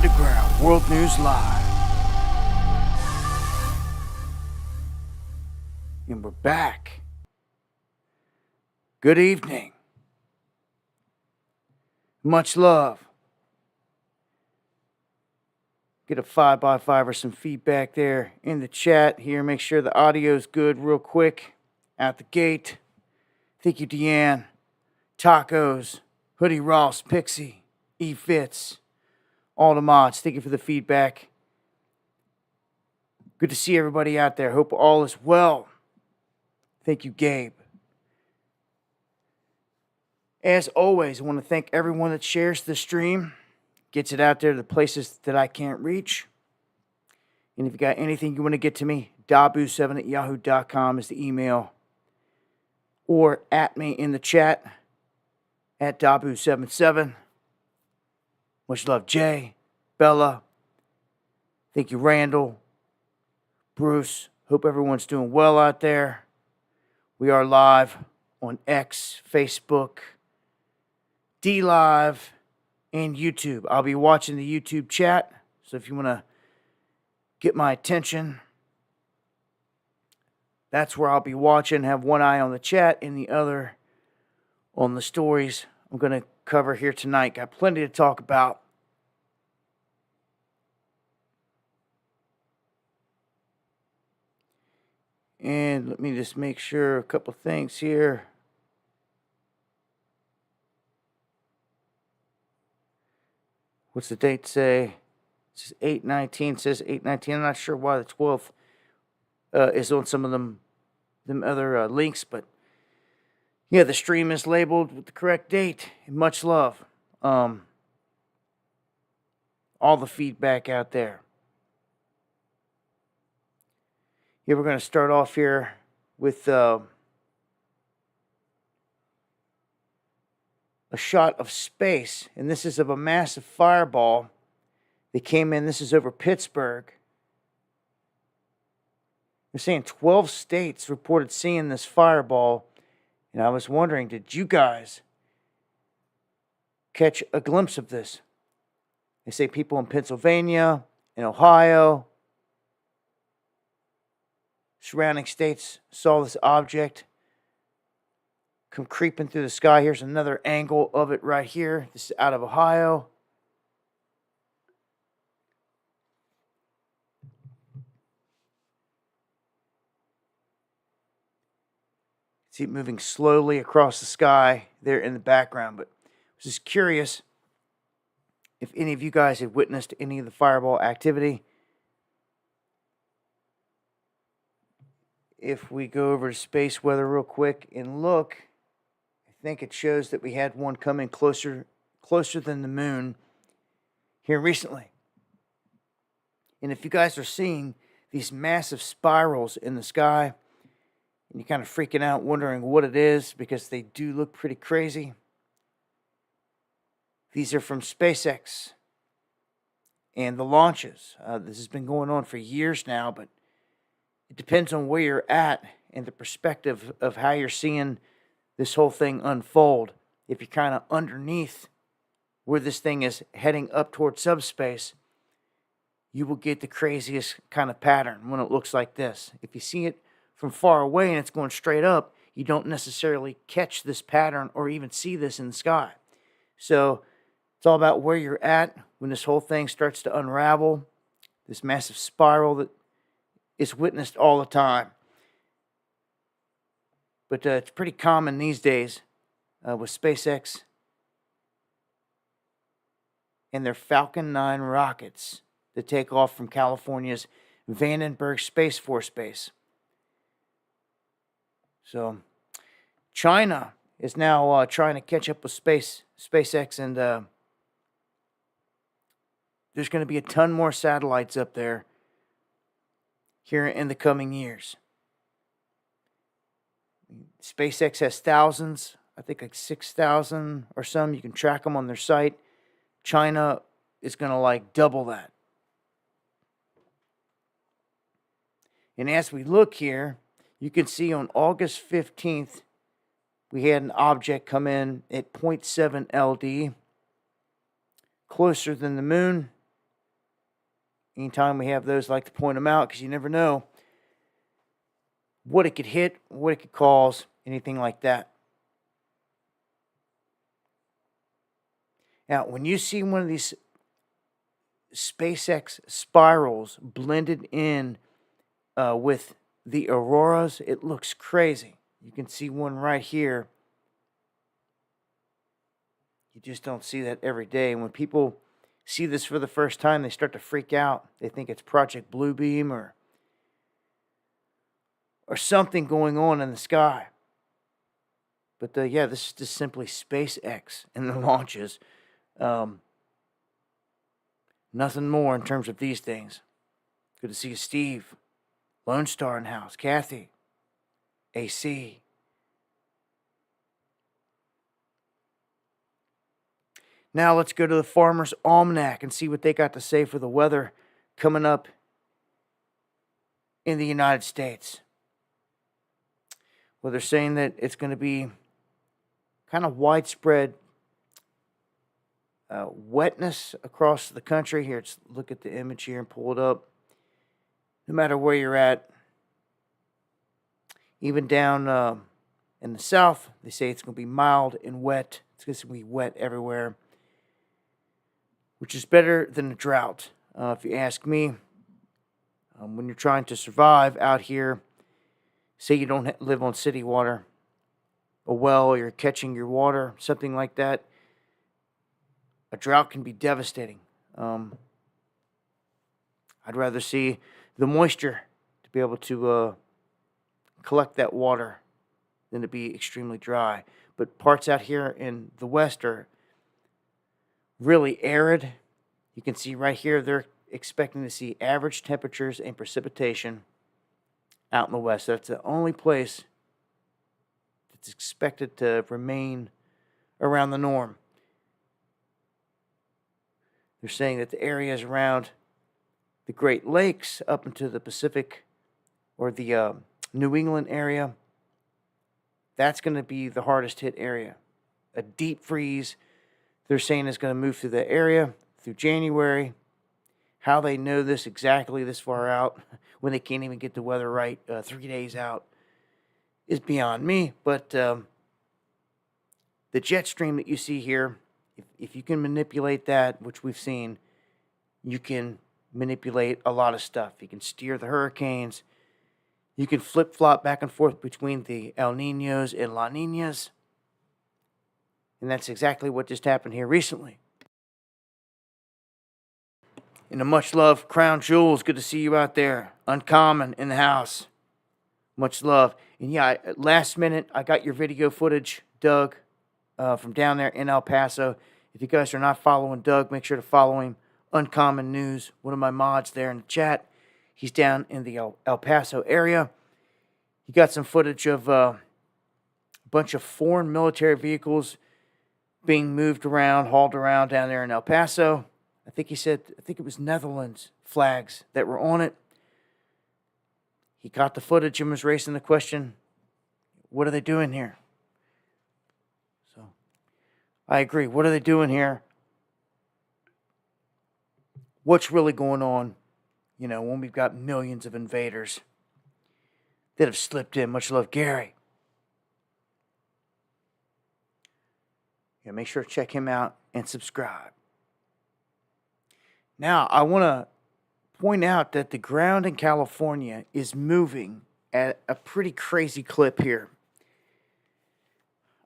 Underground World News Live. And we're back. Good evening. Much love. Get a 5x5 or some feedback there in the chat here. Make sure the audio's good real quick out the gate. Thank you, Deanne. Tacos, Hoodie Ross, Pixie, E Fitz, all the mods. Thank you for the feedback. Good to see everybody out there. Hope all is well. Thank you, Gabe. As always, I want to thank everyone that shares the stream, gets it out there to the places that I can't reach. And if you got anything you want to get to me, dabu7@yahoo.com is the email. Or at me in the chat, at dabu77. Much love, Jay, Bella. Thank you, Randall, Bruce. Hope everyone's doing well out there. We are live on X, Facebook, DLive, and YouTube. I'll be watching the YouTube chat, so if you want to get my attention, that's where I'll be watching. Have one eye on the chat and the other on the stories I'm going to cover here tonight. Got plenty to talk about. And let me just make sure a couple things here. What's the date say? It says 8/19. It says 8/19. I'm not sure why the 12th is on some of them other links, but yeah, the stream is labeled with the correct date. And much love. All the feedback out there. Yeah, we're going to start off here with a shot of space, and this is of a massive fireball that came in. This is over Pittsburgh. They're saying 12 states reported seeing this fireball, and I was wondering, did you guys catch a glimpse of this? They say people in Pennsylvania, in Ohio, surrounding states saw this object come creeping through the sky. Here's another angle of it right here. This is out of Ohio. See it moving slowly across the sky there in the background. But I was just curious if any of you guys had witnessed any of the fireball activity. If we go over to space weather real quick and look, I think it shows that we had one coming closer than the moon here recently. And if you guys are seeing these massive spirals in the sky, and you're kind of freaking out, wondering what it is, because they do look pretty crazy. These are from SpaceX and the launches. This has been going on for years now, but it depends on where you're at and the perspective of how you're seeing this whole thing unfold. If you're kind of underneath where this thing is heading up towards subspace, you will get the craziest kind of pattern when it looks like this. If you see it from far away and it's going straight up, you don't necessarily catch this pattern or even see this in the sky. So it's all about where you're at when this whole thing starts to unravel, this massive spiral that is witnessed all the time. But it's pretty common these days with SpaceX and their Falcon 9 rockets that take off from California's Vandenberg Space Force Base. So China is now trying to catch up with SpaceX, and there's going to be a ton more satellites up there here in the coming years. SpaceX has thousands, I think like 6,000 or some. You can track them on their site. China is going to double that. And as we look here, you can see on August 15th, we had an object come in at 0.7 LD, closer than the moon Anytime we have those, I like to point them out because you never know what it could hit, what it could cause, anything like that. Now, when you see one of these SpaceX spirals blended in with the auroras, it looks crazy. You can see one right here. You just don't see that every day. And when people see this for the first time, they start to freak out. They think it's Project Bluebeam or something going on in the sky. But yeah, this is just simply SpaceX and the launches. Nothing more in terms of these things. Good to see you, Steve. Lone Star in house. Kathy. AC. Now let's go to the Farmer's Almanac and see what they got to say for the weather coming up in the United States. Well, they're saying that it's going to be kind of widespread wetness across the country. Here, let's look at the image here and pull it up. No matter where you're at, even down in the south, they say it's going to be mild and wet. It's going to be wet everywhere, which is better than a drought, if you ask me. When you're trying to survive out here, say you don't live on city water, a well, or you're catching your water, something like that, a drought can be devastating. I'd rather see the moisture to be able to collect that water than to be extremely dry. But parts out here in the west are really arid. You can see right here they're expecting to see average temperatures and precipitation out in the west. That's the only place that's expected to remain around the norm. They're saying that the areas around the Great Lakes up into the Pacific or the New England area, that's going to be the hardest hit area. A deep freeze, they're saying, is going to move through the area through January. How they know this exactly this far out when they can't even get the weather right 3 days out is beyond me. But the jet stream that you see here, if you can manipulate that, which we've seen, you can manipulate a lot of stuff. You can steer the hurricanes. You can flip-flop back and forth between the El Niños and La Niñas. And that's exactly what just happened here recently. And a much love, Crown Jewels. Good to see you out there. Uncommon in the house. Much love. And yeah, last minute, I got your video footage, Doug, from down there in El Paso. If you guys are not following Doug, make sure to follow him. Uncommon News, one of my mods there in the chat. He's down in the El Paso area. He got some footage of a bunch of foreign military vehicles being moved around, hauled around down there in El Paso. I think it was Netherlands flags that were on it. He caught the footage and was raising the question, what are they doing here? So, I agree. What are they doing here? What's really going on, when we've got millions of invaders that have slipped in? Much love, Gary. Yeah, make sure to check him out and subscribe. Now, I want to point out that the ground in California is moving at a pretty crazy clip here.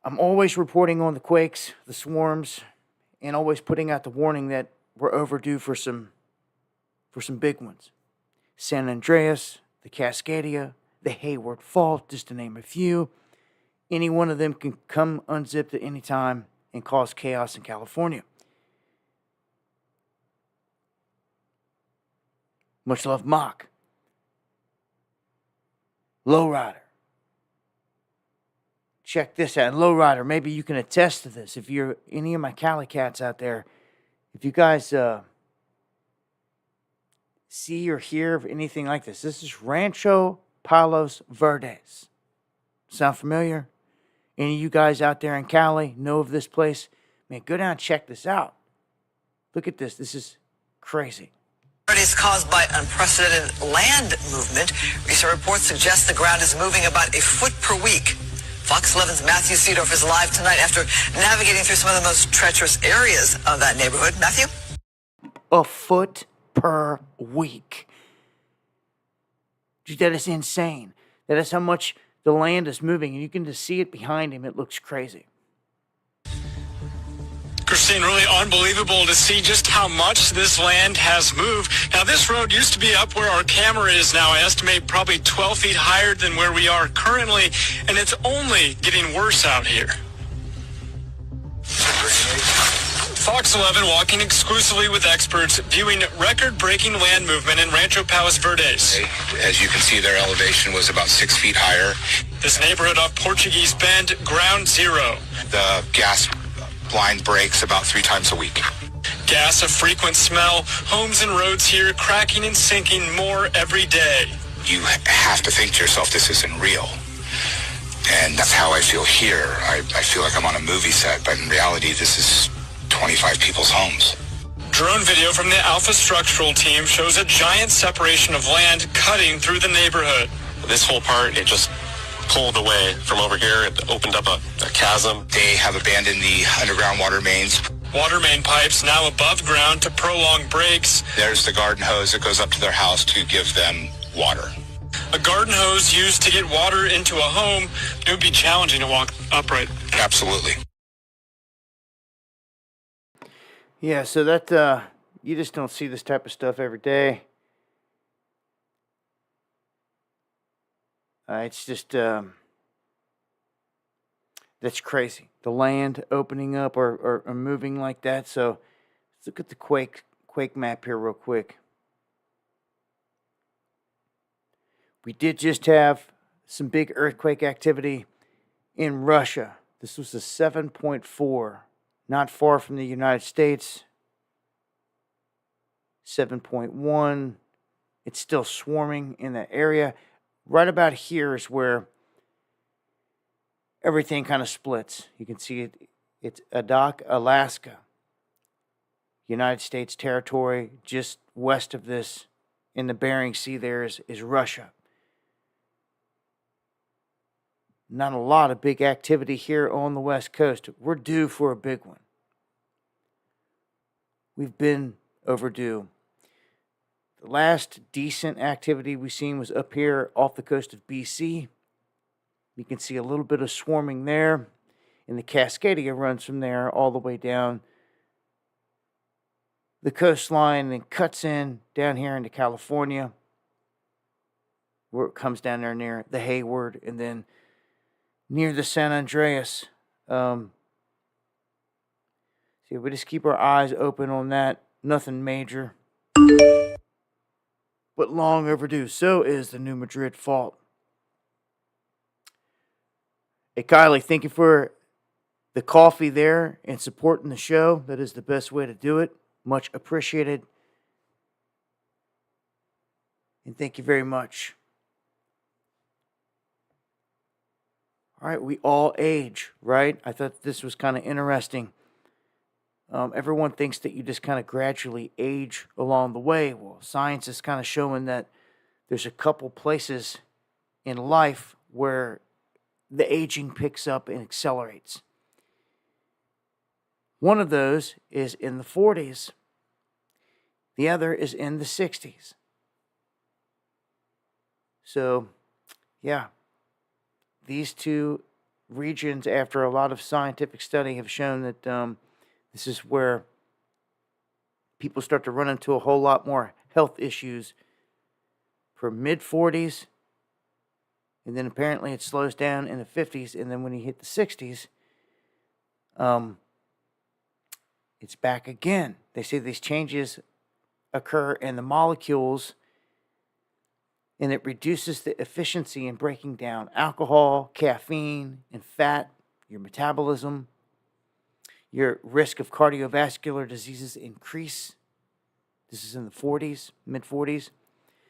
I'm always reporting on the quakes, the swarms, and always putting out the warning that we're overdue for some big ones. San Andreas, the Cascadia, the Hayward Fault, just to name a few. Any one of them can come unzipped at any time and cause chaos in California. Much love, Mock. Lowrider. Check this out. And Lowrider, maybe you can attest to this. If you're any of my Cali cats out there, if you guys see or hear of anything like this, this is Rancho Palos Verdes. Sound familiar? Any of you guys out there in Cali know of this place? Man, go down and check this out. Look at this. This is crazy. Friday is caused by unprecedented land movement. Recent reports suggest the ground is moving about a foot per week. Fox 11's Matthew Seedorf is live tonight after navigating through some of the most treacherous areas of that neighborhood. Matthew? A foot per week. That is insane. That is how much the land is moving, and you can just see it behind him. It looks crazy. Christine, really unbelievable to see just how much this land has moved. Now, this road used to be up where our camera is now. I estimate probably 12 feet higher than where we are currently, and it's only getting worse out here. Fox 11 walking exclusively with experts, viewing record-breaking land movement in Rancho Palos Verdes. As you can see, their elevation was about 6 feet higher. This neighborhood off Portuguese Bend, ground zero. The gas line breaks about 3 times a week. Gas a frequent smell. Homes and roads here cracking and sinking more every day. You have to think to yourself, this isn't real. And that's how I feel here. I feel like I'm on a movie set, but in reality, this is 25 people's homes. Drone video from the Alpha Structural team shows a giant separation of land cutting through the neighborhood. This whole part, it just pulled away from over here. It opened up a chasm. They have abandoned the underground water mains. Water main pipes now above ground to prolong breaks. There's the garden hose that goes up to their house to give them water. A garden hose used to get water into a home. It would be challenging to walk upright. Absolutely. Yeah, so that, you just don't see this type of stuff every day. It's just, that's crazy. The land opening up or moving like that. So let's look at the quake map here real quick. We did just have some big earthquake activity in Russia. This was a 7.4, not far from the United States. 7.1. It's still swarming in that area. Right about here is where everything kind of splits. You can see it. It's Adak, Alaska. United States territory. Just west of this in the Bering Sea there is Russia. Not a lot of big activity here on the West Coast. We're due for a big one. We've been overdue. The last decent activity we've seen was up here off the coast of BC. You can see a little bit of swarming there. And the Cascadia runs from there all the way down the coastline and cuts in down here into California, where it comes down there near the Hayward and then near the San Andreas. See, we just keep our eyes open on that. Nothing major, but long overdue. So is the New Madrid fault. Hey, Kylie, thank you for the coffee there and supporting the show. That is the best way to do it. Much appreciated. And thank you very much. All right, we all age, right? I thought this was kind of interesting. Everyone thinks that you just kind of gradually age along the way. Well, science is kind of showing that there's a couple places in life where the aging picks up and accelerates. One of those is in the 40s. The other is in the 60s. So, yeah. These two regions, after a lot of scientific study, have shown that this is where people start to run into a whole lot more health issues from mid-40s, and then apparently it slows down in the 50s, and then when you hit the 60s, it's back again. They say these changes occur in the molecules, and it reduces the efficiency in breaking down alcohol, caffeine, and fat, your metabolism. Your risk of cardiovascular diseases increase. This is in the 40s, mid-40s.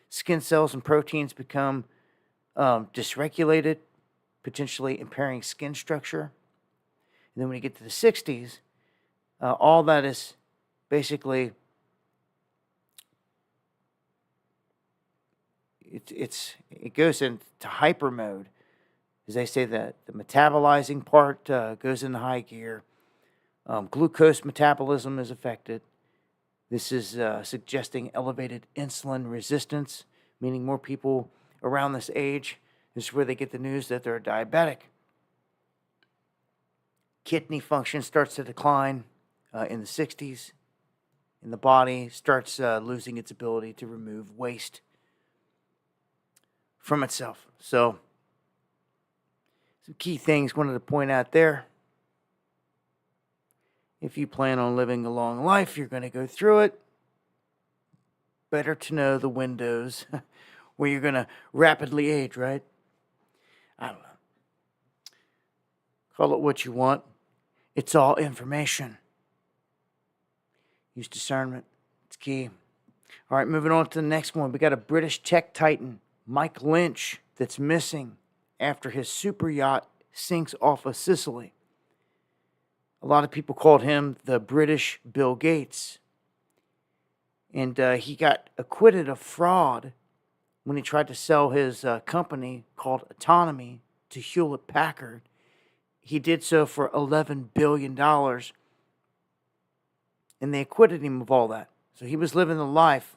Skin cells and proteins become dysregulated, potentially impairing skin structure. And then when you get to the 60s, all that is basically it goes into hyper mode. As they say, that the metabolizing part goes into high gear. Glucose metabolism is affected. This is suggesting elevated insulin resistance, meaning more people around this age, this is where they get the news that they're diabetic. Kidney function starts to decline in the 60s, and the body starts losing its ability to remove waste from itself. So, some key things wanted to point out there. If you plan on living a long life, you're going to go through it. Better to know the windows where you're going to rapidly age, right? I don't know. Call it what you want. It's all information. Use discernment. It's key. All right, moving on to the next one. We got a British tech titan, Mike Lynch, that's missing after his super yacht sinks off of Sicily. A lot of people called him the British Bill Gates. And he got acquitted of fraud when he tried to sell his company called Autonomy to Hewlett Packard. He did so for $11 billion. And they acquitted him of all that. So he was living the life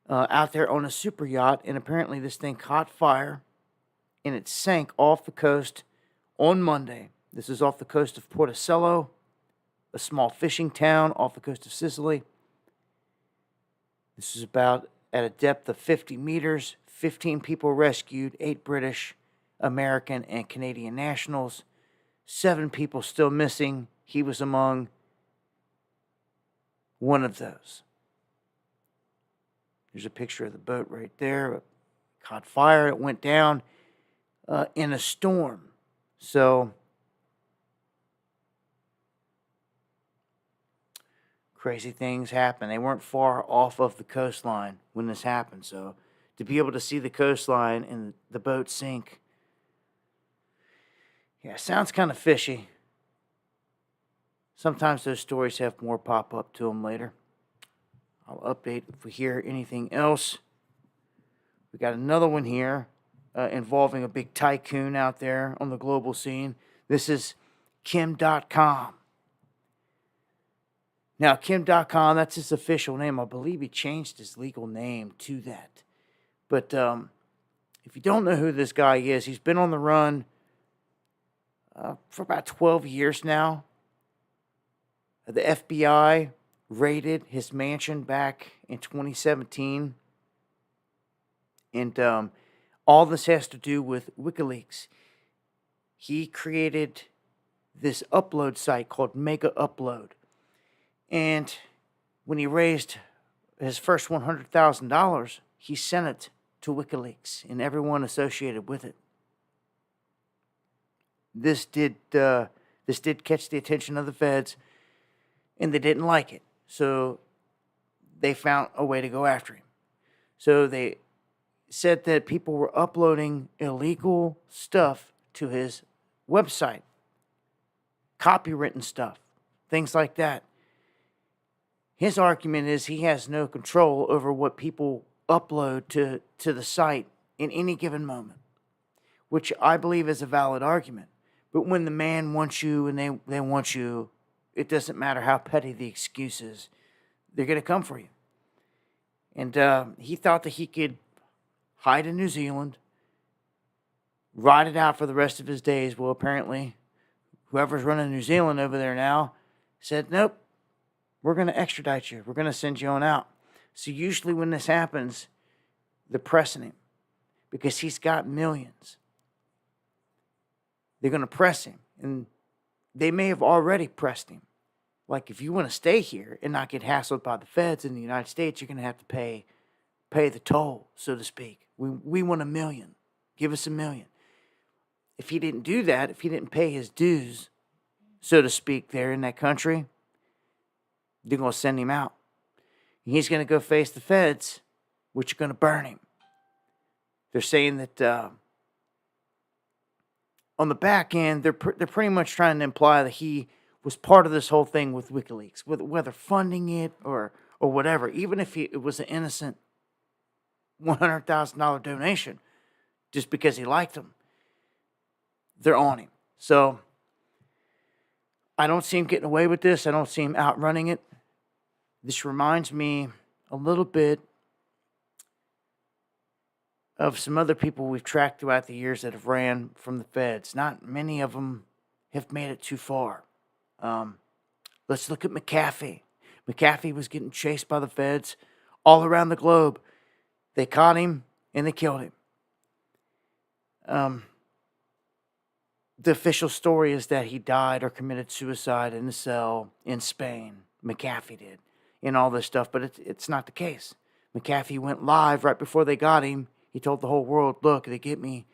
out there on a super yacht. And apparently this thing caught fire. And it sank off the coast on Monday. This is off the coast of Porticello, a small fishing town off the coast of Sicily. This is about at a depth of 50 meters. 15 people rescued, 8 British, American, and Canadian nationals. 7 people still missing. He was among one of those. There's a picture of the boat right there. It caught fire. It went down in a storm. So, crazy things happen. They weren't far off of the coastline when this happened. So, to be able to see the coastline and the boat sink, yeah, sounds kind of fishy. Sometimes those stories have more pop up to them later. I'll update if we hear anything else. We got another one here involving a big tycoon out there on the global scene. This is Kim Dotcom. Now, Kim Dotcom, that's his official name. I believe he changed his legal name to that. But if you don't know who this guy is, he's been on the run for about 12 years now. The FBI raided his mansion back in 2017. And all this has to do with WikiLeaks. He created this upload site called Mega Upload. And when he raised his first $100,000, he sent it to WikiLeaks and everyone associated with it. This did catch the attention of the feds, and they didn't like it. So they found a way to go after him. So they said that people were uploading illegal stuff to his website, copywritten stuff, things like that. His argument is he has no control over what people upload to the site in any given moment, which I believe is a valid argument. But when the man wants you and they want you, it doesn't matter how petty the excuse is. They're going to come for you. And he thought that he could hide in New Zealand, ride it out for the rest of his days. Well, apparently, whoever's running New Zealand over there now said, nope, we're going to extradite you. We're going to send you on out. So usually when this happens, they're pressing him because he's got millions. They're going to press him. And they may have already pressed him. Like, if you want to stay here and not get hassled by the feds in the United States, you're going to have to pay the toll, so to speak. We want $1 million. Give us $1 million. If he didn't do that, if he didn't pay his dues, so to speak, there in that country, they're going to send him out. And he's going to go face the feds, which are going to burn him. They're saying that on the back end, they're pretty much trying to imply that he was part of this whole thing with WikiLeaks, whether funding it or whatever. Even if it was an innocent $100,000 donation just because he liked them. They're on him. So I don't see him getting away with this. I don't see him outrunning it. This reminds me a little bit of some other people we've tracked throughout the years that have ran from the feds. Not many of them have made it too far. Let's look at McAfee. McAfee was getting chased by the feds all around the globe. They caught him and they killed him. The official story is that he died or committed suicide in a cell in Spain. McAfee did, and all this stuff, but it's not the case. McAfee went live right before they got him. He told the whole world, look, they get me.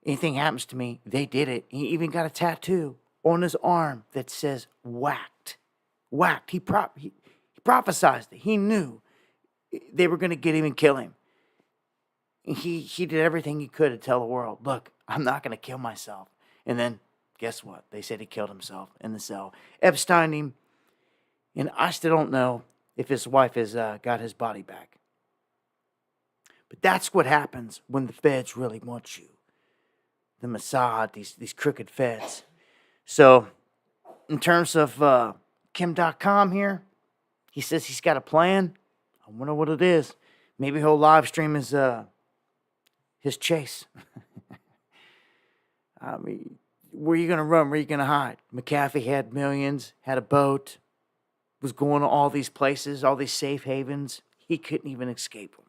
Anything happens to me, they did it. He even got a tattoo on his arm that says whacked. Whacked. He prophesized it. He knew they were going to get him and kill him. He did everything he could to tell the world, look, I'm not going to kill myself. And then, guess what? They said he killed himself in the cell. Epstein him, and I still don't know if his wife has got his body back. But that's what happens when the feds really want you. The Mossad, these crooked feds. So, in terms of Kim.com here, he says he's got a plan. I wonder what it is. Maybe he'll live stream his chase. I mean, where are you going to run? Where are you going to hide? McAfee had millions, had a boat, was going to all these places, all these safe havens. He couldn't even escape them.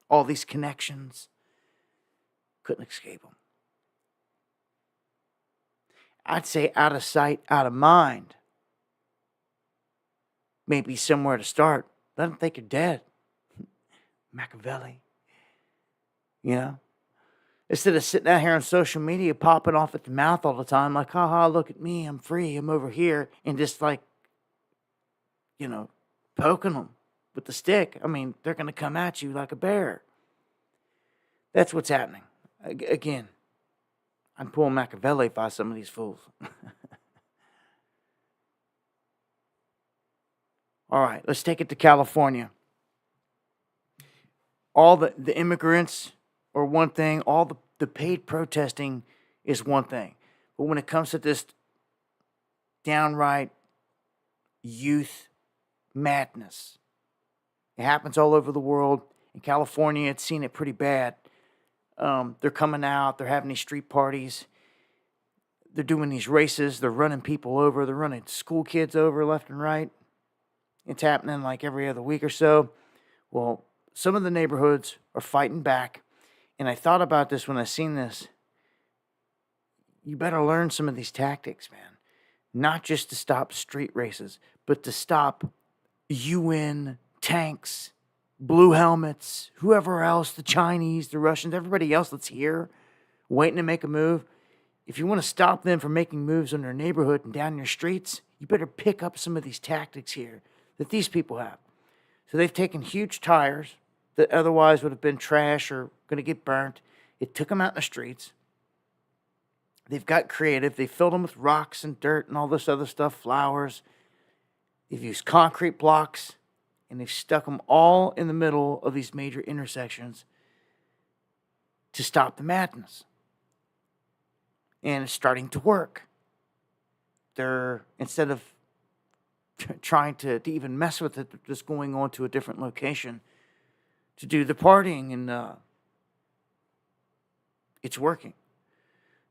All these connections, couldn't escape them. I'd say out of sight, out of mind. Maybe somewhere to start. Let them think you're dead. Machiavelli. You know? Instead of sitting out here on social media popping off at the mouth all the time, like, haha, look at me, I'm free, I'm over here, and just like, poking them with the stick. I mean, they're going to come at you like a bear. That's what's happening. Again, I'm pulling Machiavelli by some of these fools. All right, let's take it to California. All the immigrants are one thing. All the paid protesting is one thing. But when it comes to this downright youth madness, it happens all over the world. In California, it's seen it pretty bad. They're coming out. They're having these street parties. They're doing these races. They're running people over. They're running school kids over left and right. It's happening like every other week or so. Well, some of the neighborhoods are fighting back. And I thought about this when I seen this. You better learn some of these tactics, man. Not just to stop street races, but to stop UN tanks, blue helmets, whoever else, the Chinese, the Russians, everybody else that's here waiting to make a move. If you want to stop them from making moves in their neighborhood and down your streets, you better pick up some of these tactics here that these people have. So they've taken huge tires that otherwise would have been trash or going to get burnt. It took them out in the streets. They've got creative. They filled them with rocks and dirt and all this other stuff, flowers. They've used concrete blocks, and they've stuck them all in the middle of these major intersections to stop the madness. And it's starting to work. They're, instead of trying to even mess with it, they're just going on to a different location to do the partying, and it's working.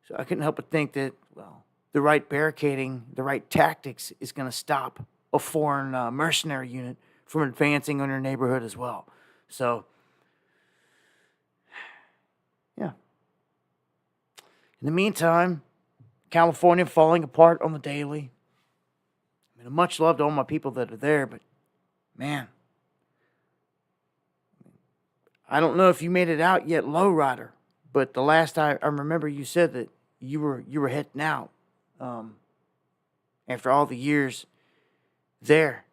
So I couldn't help but think that, well, the right barricading, the right tactics is going to stop a foreign mercenary unit from advancing on your neighborhood as well. So, yeah. In the meantime, California falling apart on the daily. I mean, much love to all my people that are there, but man, I don't know if you made it out yet, Lowrider, but the last I remember you said that you were heading out after all the years there.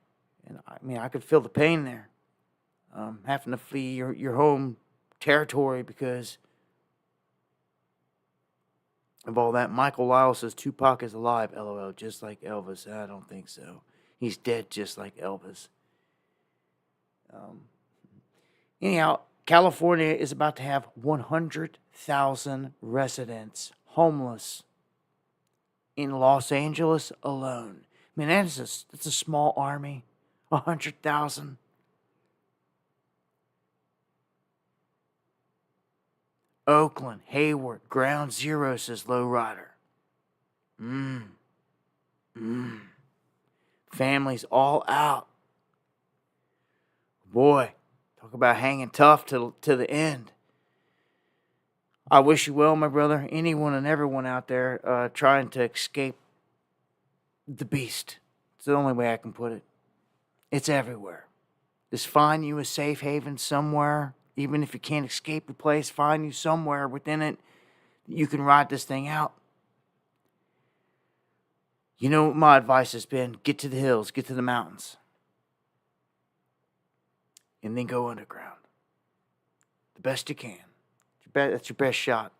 And I mean, I could feel the pain there, having to flee your home territory because of all that. Michael Lyle says Tupac is alive, LOL, just like Elvis. I don't think so. He's dead just like Elvis. Anyhow, California is about to have 100,000 residents homeless in Los Angeles alone. I mean, that's a small army. 100,000. Oakland, Hayward, ground zero, says Lowrider. Families all out. Boy, talk about hanging tough to the end. I wish you well, my brother. Anyone and everyone out there trying to escape the beast. It's the only way I can put it. It's everywhere. Just find you a safe haven somewhere. Even if you can't escape the place, find you somewhere within it that you can ride this thing out. You know what my advice has been? Get to the hills, get to the mountains. And then go underground. The best you can. That's your best shot.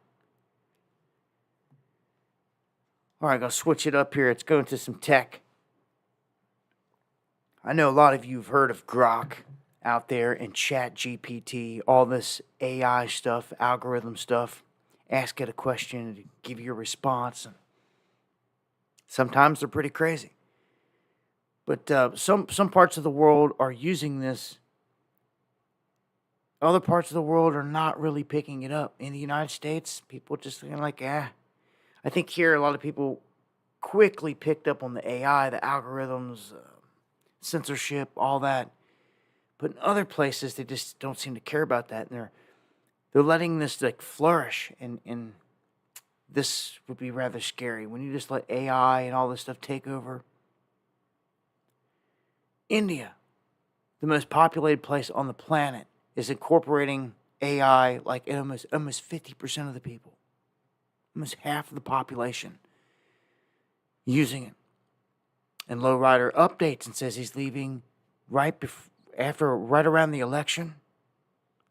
All right, I'm going to switch it up here. Let's go into some tech. I know a lot of you have heard of Grok out there and ChatGPT, all this AI stuff, algorithm stuff. Ask it a question and give you a response. And sometimes they're pretty crazy. But some parts of the world are using this. Other parts of the world are not really picking it up. In the United States, people just kind of like, I think here a lot of people quickly picked up on the AI, the algorithms, censorship, all that. But in other places, they just don't seem to care about that. And they're letting this like flourish. And this would be rather scary. When you just let AI and all this stuff take over. India, the most populated place on the planet, is incorporating AI like in almost 50% of the people. Almost half of the population using it. And Lowrider updates and says he's leaving right around the election.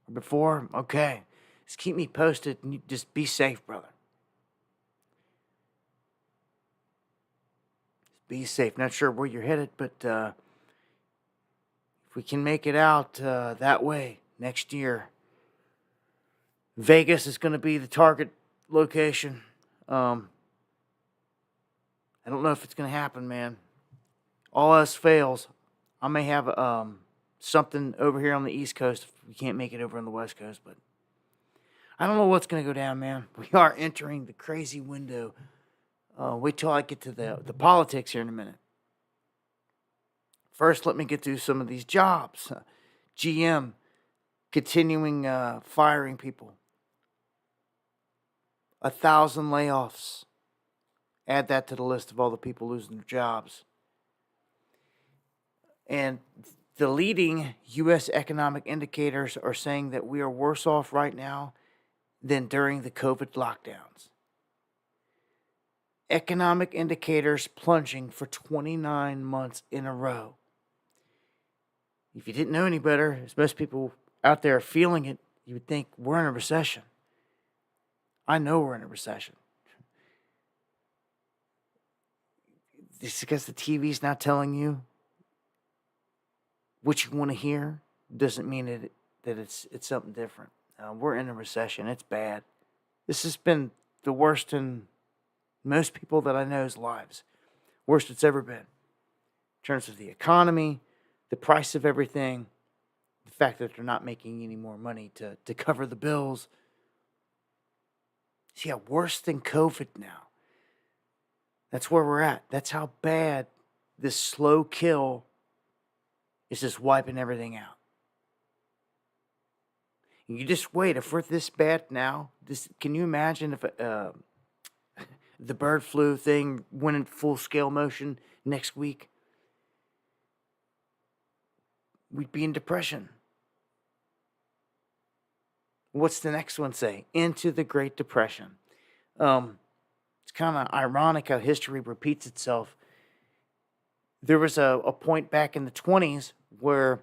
Or before. Okay. Just keep me posted and you just be safe, brother. Just be safe. Not sure where you're headed, but if we can make it out that way next year, Vegas is going to be the target location. I don't know if it's going to happen, man. All else fails, I may have something over here on the East Coast if we can't make it over on the West Coast. But I don't know what's going to go down, man. We are entering the crazy window. Wait till I get to the politics here in a minute. First, let me get through some of these jobs. GM continuing firing people. 1,000 layoffs. Add that to the list of all the people losing their jobs. And the leading U.S. economic indicators are saying that we are worse off right now than during the COVID lockdowns. Economic indicators plunging for 29 months in a row. If you didn't know any better, as most people out there are feeling it, you would think we're in a recession. I know we're in a recession. It's because the TV's not telling you what you want to hear. Doesn't mean that it's something different. We're in a recession. It's bad. This has been the worst in most people that I know's lives. Worst it's ever been. In terms of the economy, the price of everything, the fact that they're not making any more money to cover the bills. See, worse than COVID now. That's where we're at. That's how bad this slow kill is just wiping everything out. And you just wait. If we're this bad now, can you imagine if the bird flu thing went in full scale motion next week? We'd be in depression. What's the next one say? Into the Great Depression. It's kind of ironic how history repeats itself. There was a point back in the 1920s where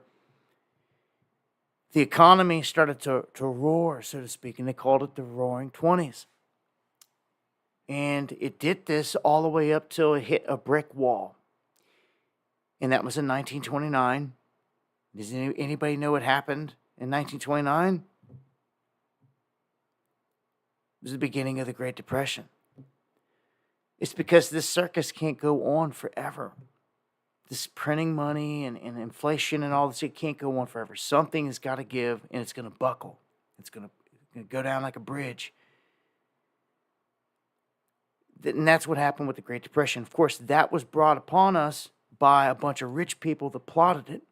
the economy started to roar, so to speak, and they called it the Roaring '20s. And it did this all the way up till it hit a brick wall. And that was in 1929. Does anybody know what happened in 1929 was the beginning of the Great Depression. It's because this circus can't go on forever. This printing money and inflation and all this, it can't go on forever. Something has got to give, and it's going to buckle. It's going to go down like a bridge. And that's what happened with the Great Depression. Of course, that was brought upon us by a bunch of rich people that plotted it.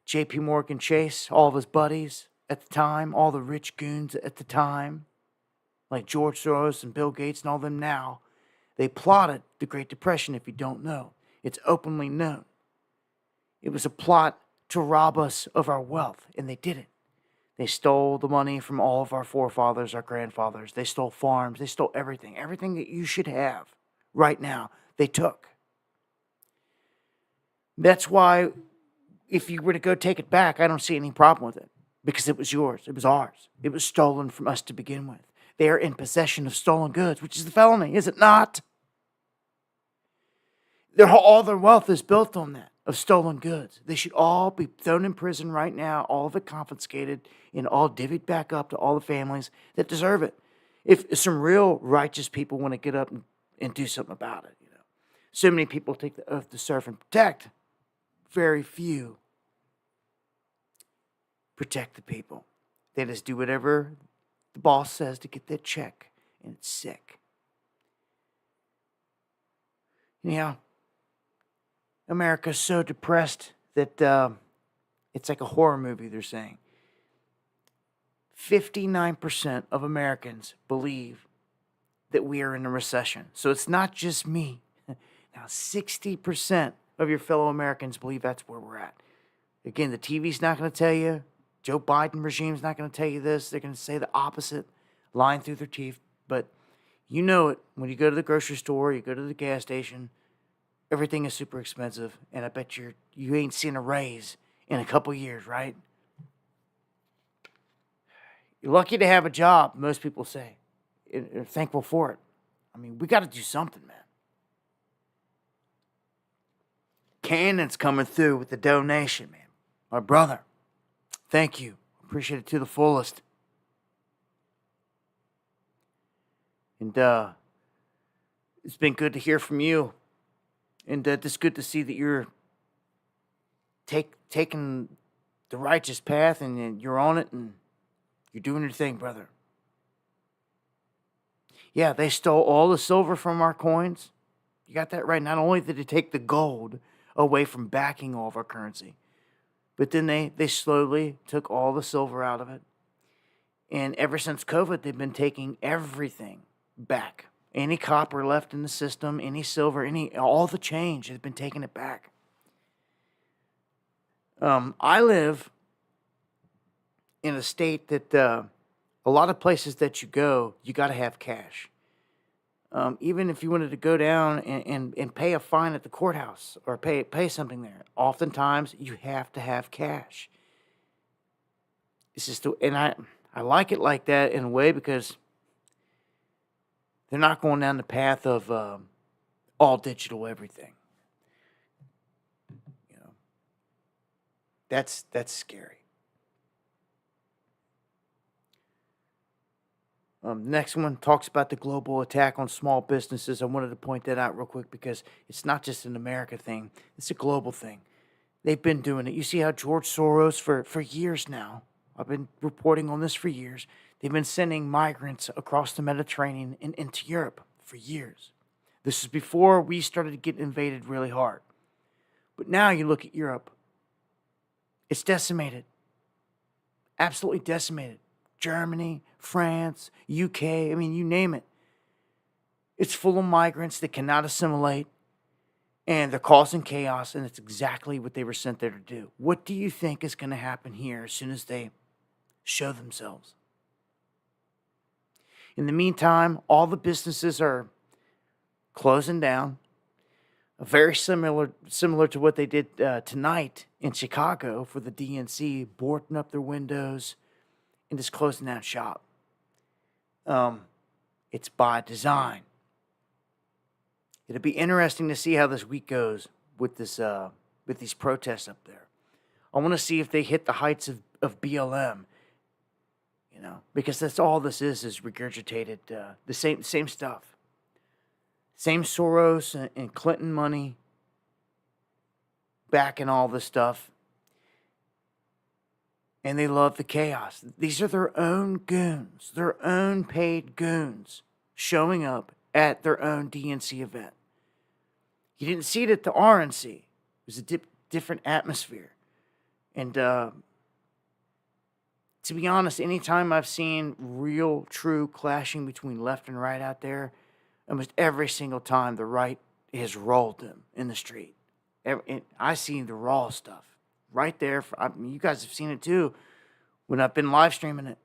J.P. Morgan Chase, all of his buddies at the time, all the rich goons at the time, like George Soros and Bill Gates and all them now, they plotted the Great Depression, if you don't know. It's openly known. It was a plot to rob us of our wealth, and they did it. They stole the money from all of our forefathers, our grandfathers. They stole farms. They stole everything. Everything that you should have right now, they took. That's why if you were to go take it back, I don't see any problem with it, because it was yours. It was ours. It was stolen from us to begin with. They are in possession of stolen goods, which is the felony, is it not? All their wealth is built on that, of stolen goods. They should all be thrown in prison right now, all of it confiscated, and all divvied back up to all the families that deserve it. If some real righteous people want to get up and do something about it, So many people take the oath to serve and protect. Very few protect the people. They just do whatever the boss says to get that check, and it's sick. America's so depressed that it's like a horror movie, they're saying. 59% of Americans believe that we are in a recession. So it's not just me. Now, 60% of your fellow Americans believe that's where we're at. Again, the TV's not going to tell you. Joe Biden regime's not going to tell you this. They're going to say the opposite, lying through their teeth. But you know it. When you go to the grocery store, you go to the gas station, everything is super expensive. And I bet you ain't seen a raise in a couple years, right? You're lucky to have a job, most people say. They're thankful for it. I mean, we got to do something, man. Cannon's coming through with the donation, man. My brother. Thank you. Appreciate it to the fullest. And it's been good to hear from you. And it's good to see that you're taking the righteous path and you're on it and you're doing your thing, brother. Yeah, they stole all the silver from our coins. You got that right. Not only did they take the gold away from backing all of our currency, but then they slowly took all the silver out of it. And ever since COVID, they've been taking everything back. Any copper left in the system, any silver, all the change has been taking it back. I live in a state that a lot of places that you go, you got to have cash. Even if you wanted to go down and pay a fine at the courthouse or pay something there, oftentimes you have to have cash. It's just, and I like it like that in a way because they're not going down the path of all digital everything. That's scary. Next one talks about the global attack on small businesses. I wanted to point that out real quick because it's not just an America thing. It's a global thing. They've been doing it. You see how George Soros, for years now, I've been reporting on this for years, they've been sending migrants across the Mediterranean and into Europe for years. This is before we started to get invaded really hard. But now you look at Europe, it's decimated. Absolutely decimated. Germany, France, UK, I mean, you name it. It's full of migrants that cannot assimilate, and they're causing chaos, and it's exactly what they were sent there to do. What do you think is going to happen here as soon as they show themselves? In the meantime, all the businesses are closing down, very similar to what they did tonight in Chicago for the DNC, boarding up their windows and just closing down shop. It's by design. It'll be interesting to see how this week goes with these protests up there. I want to see if they hit the heights of BLM. Because that's all this is regurgitated, the same stuff. Same Soros and Clinton money backing all this stuff. And they love the chaos. These are their own goons, their own paid goons showing up at their own DNC event. You didn't see it at the RNC. It was a different atmosphere. And to be honest, anytime I've seen real, true clashing between left and right out there, almost every single time the right has rolled them in the street. I seen the raw stuff right there. You guys have seen it too when I've been live streaming it.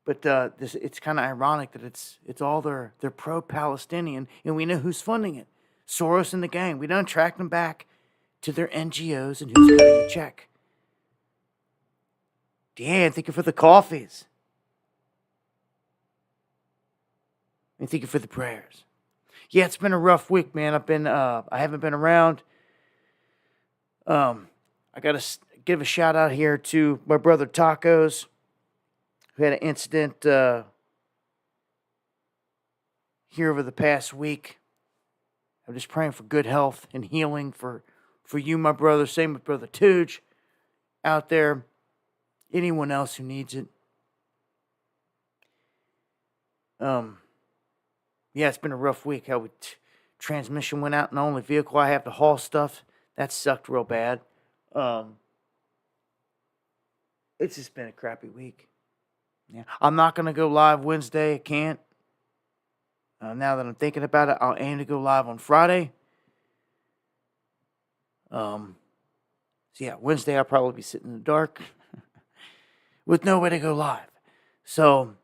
But it's kind of ironic that it's all they're pro-Palestinian, and we know who's funding it. Soros and the gang. We don't track them back to their NGOs and who's cutting the check. Dan, thank you for the coffees. And thank you for the prayers. Yeah, it's been a rough week, man. I haven't been around. I got to give a shout out here to my brother Tacos, who had an incident here over the past week. I'm just praying for good health and healing for you, my brother. Same with Brother Tooge out there. Anyone else who needs it. Yeah, it's been a rough week. How transmission went out in the only vehicle I have to haul stuff. That sucked real bad. It's just been a crappy week. Yeah, I'm not going to go live Wednesday. I can't. Now that I'm thinking about it, I'll aim to go live on Friday. So yeah, Wednesday I'll probably be sitting in the dark with no way to go live. So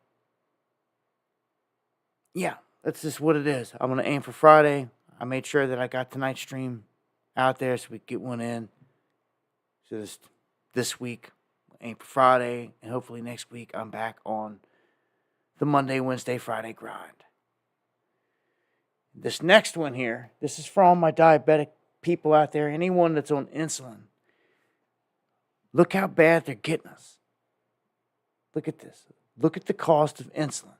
yeah, that's just what it is. I'm going to aim for Friday. I made sure that I got tonight's stream out there so we could get one in. So this week, aim for Friday, and hopefully next week I'm back on the Monday, Wednesday, Friday grind. This next one here, this is for all my diabetic people out there, anyone that's on insulin. Look how bad they're getting us. Look at this. Look at the cost of insulin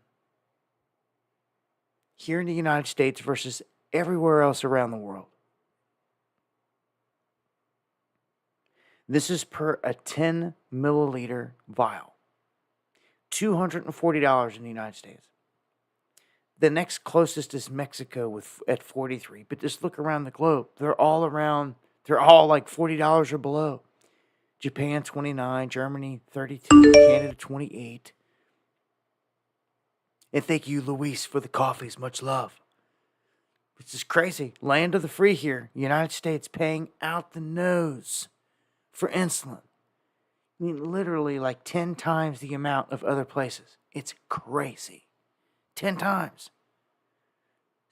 here in the United States versus everywhere else around the world. This is per a 10 milliliter vial. $240 in the United States. The next closest is Mexico at $43. But just look around the globe. They're all like $40 or below. Japan, $29. Germany, $32. Canada, $28. And thank you, Luis, for the coffees. Much love. This is crazy. Land of the free here. United States paying out the nose for insulin. I mean, literally like 10 times the amount of other places. It's crazy. 10 times.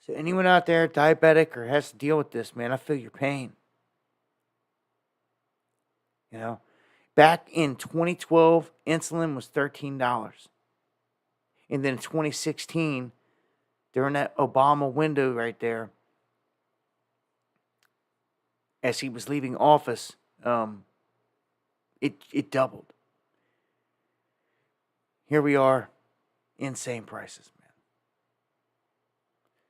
So anyone out there diabetic or has to deal with this, man, I feel your pain. You know, back in 2012, insulin was $13. And then in 2016, during that Obama window right there, as he was leaving office, it doubled. Here we are, insane prices, man.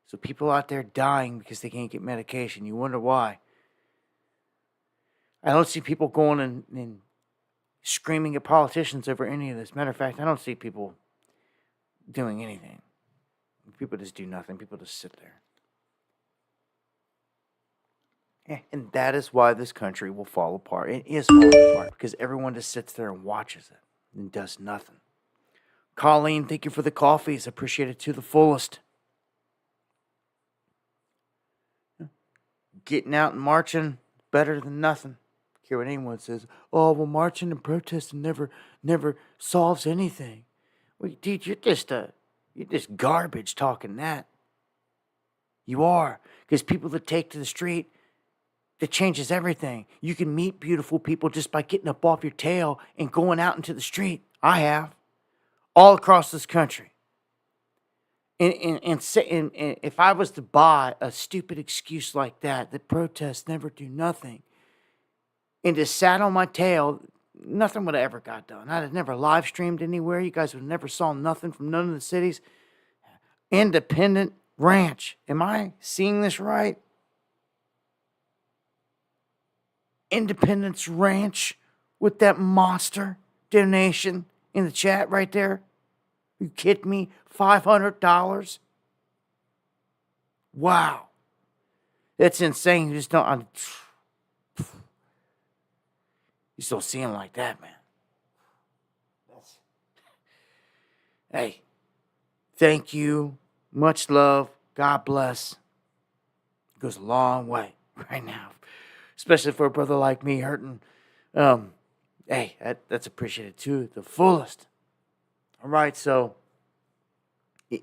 So people out there dying because they can't get medication. You wonder why. I don't see people going and screaming at politicians over any of this. Matter of fact, I don't see people doing anything. People just do nothing. People just sit there. And that is why this country will fall apart. It is falling apart because everyone just sits there and watches it and does nothing. Colleen, thank you for the coffees. Appreciate it to the fullest. Getting out and marching, better than nothing. I care what anyone says. Oh, well, marching and protesting never solves anything. Well, dude, you're just garbage talking that. You are. Because people that take to the street, it changes everything. You can meet beautiful people just by getting up off your tail and going out into the street. I have. All across this country. And if I was to buy a stupid excuse like that protests never do nothing, and just sat on my tail nothing would have ever got done. I'd have never live streamed anywhere. You guys would have never saw nothing from none of the cities. Independent Ranch. Am I seeing this right? Independence Ranch with that monster donation in the chat right there. You kidding me? $500? Wow. That's insane. You just don't. You still see him like that, man. Hey, thank you. Much love. God bless. It goes a long way right now, especially for a brother like me hurting. Hey, that's appreciated too, the fullest. All right, so again,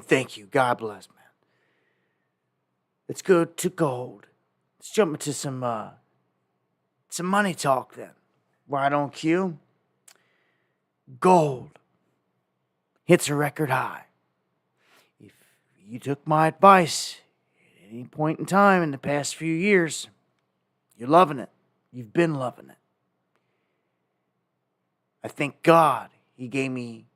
thank you. God bless, man. Let's go to gold. Let's jump into some money talk then. Right on cue. Gold hits a record high. If you took my advice at any point in time in the past few years, you're loving it. You've been loving it. I thank God He gave me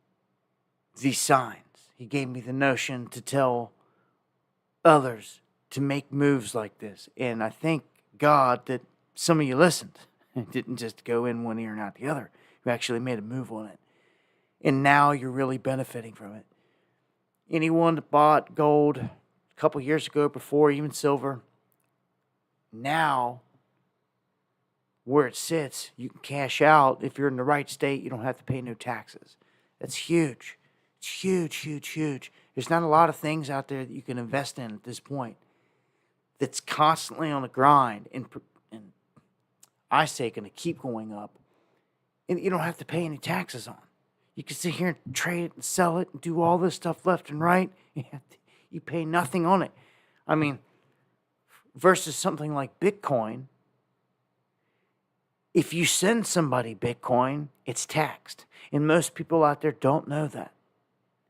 these signs. He gave me the notion to tell others to make moves like this. And I thank God that some of you listened and didn't just go in one ear and out the other. You actually made a move on it. And now you're really benefiting from it. Anyone that bought gold a couple years ago, before even silver, now where it sits, you can cash out. If you're in the right state, you don't have to pay no taxes. That's huge. It's huge, huge, huge. There's not a lot of things out there that you can invest in at this point that's constantly on the grind and I say going to keep going up, and you don't have to pay any taxes on. You can sit here and trade it and sell it and do all this stuff left and right. You pay nothing on it. I mean, versus something like Bitcoin, if you send somebody Bitcoin, it's taxed. And most people out there don't know that.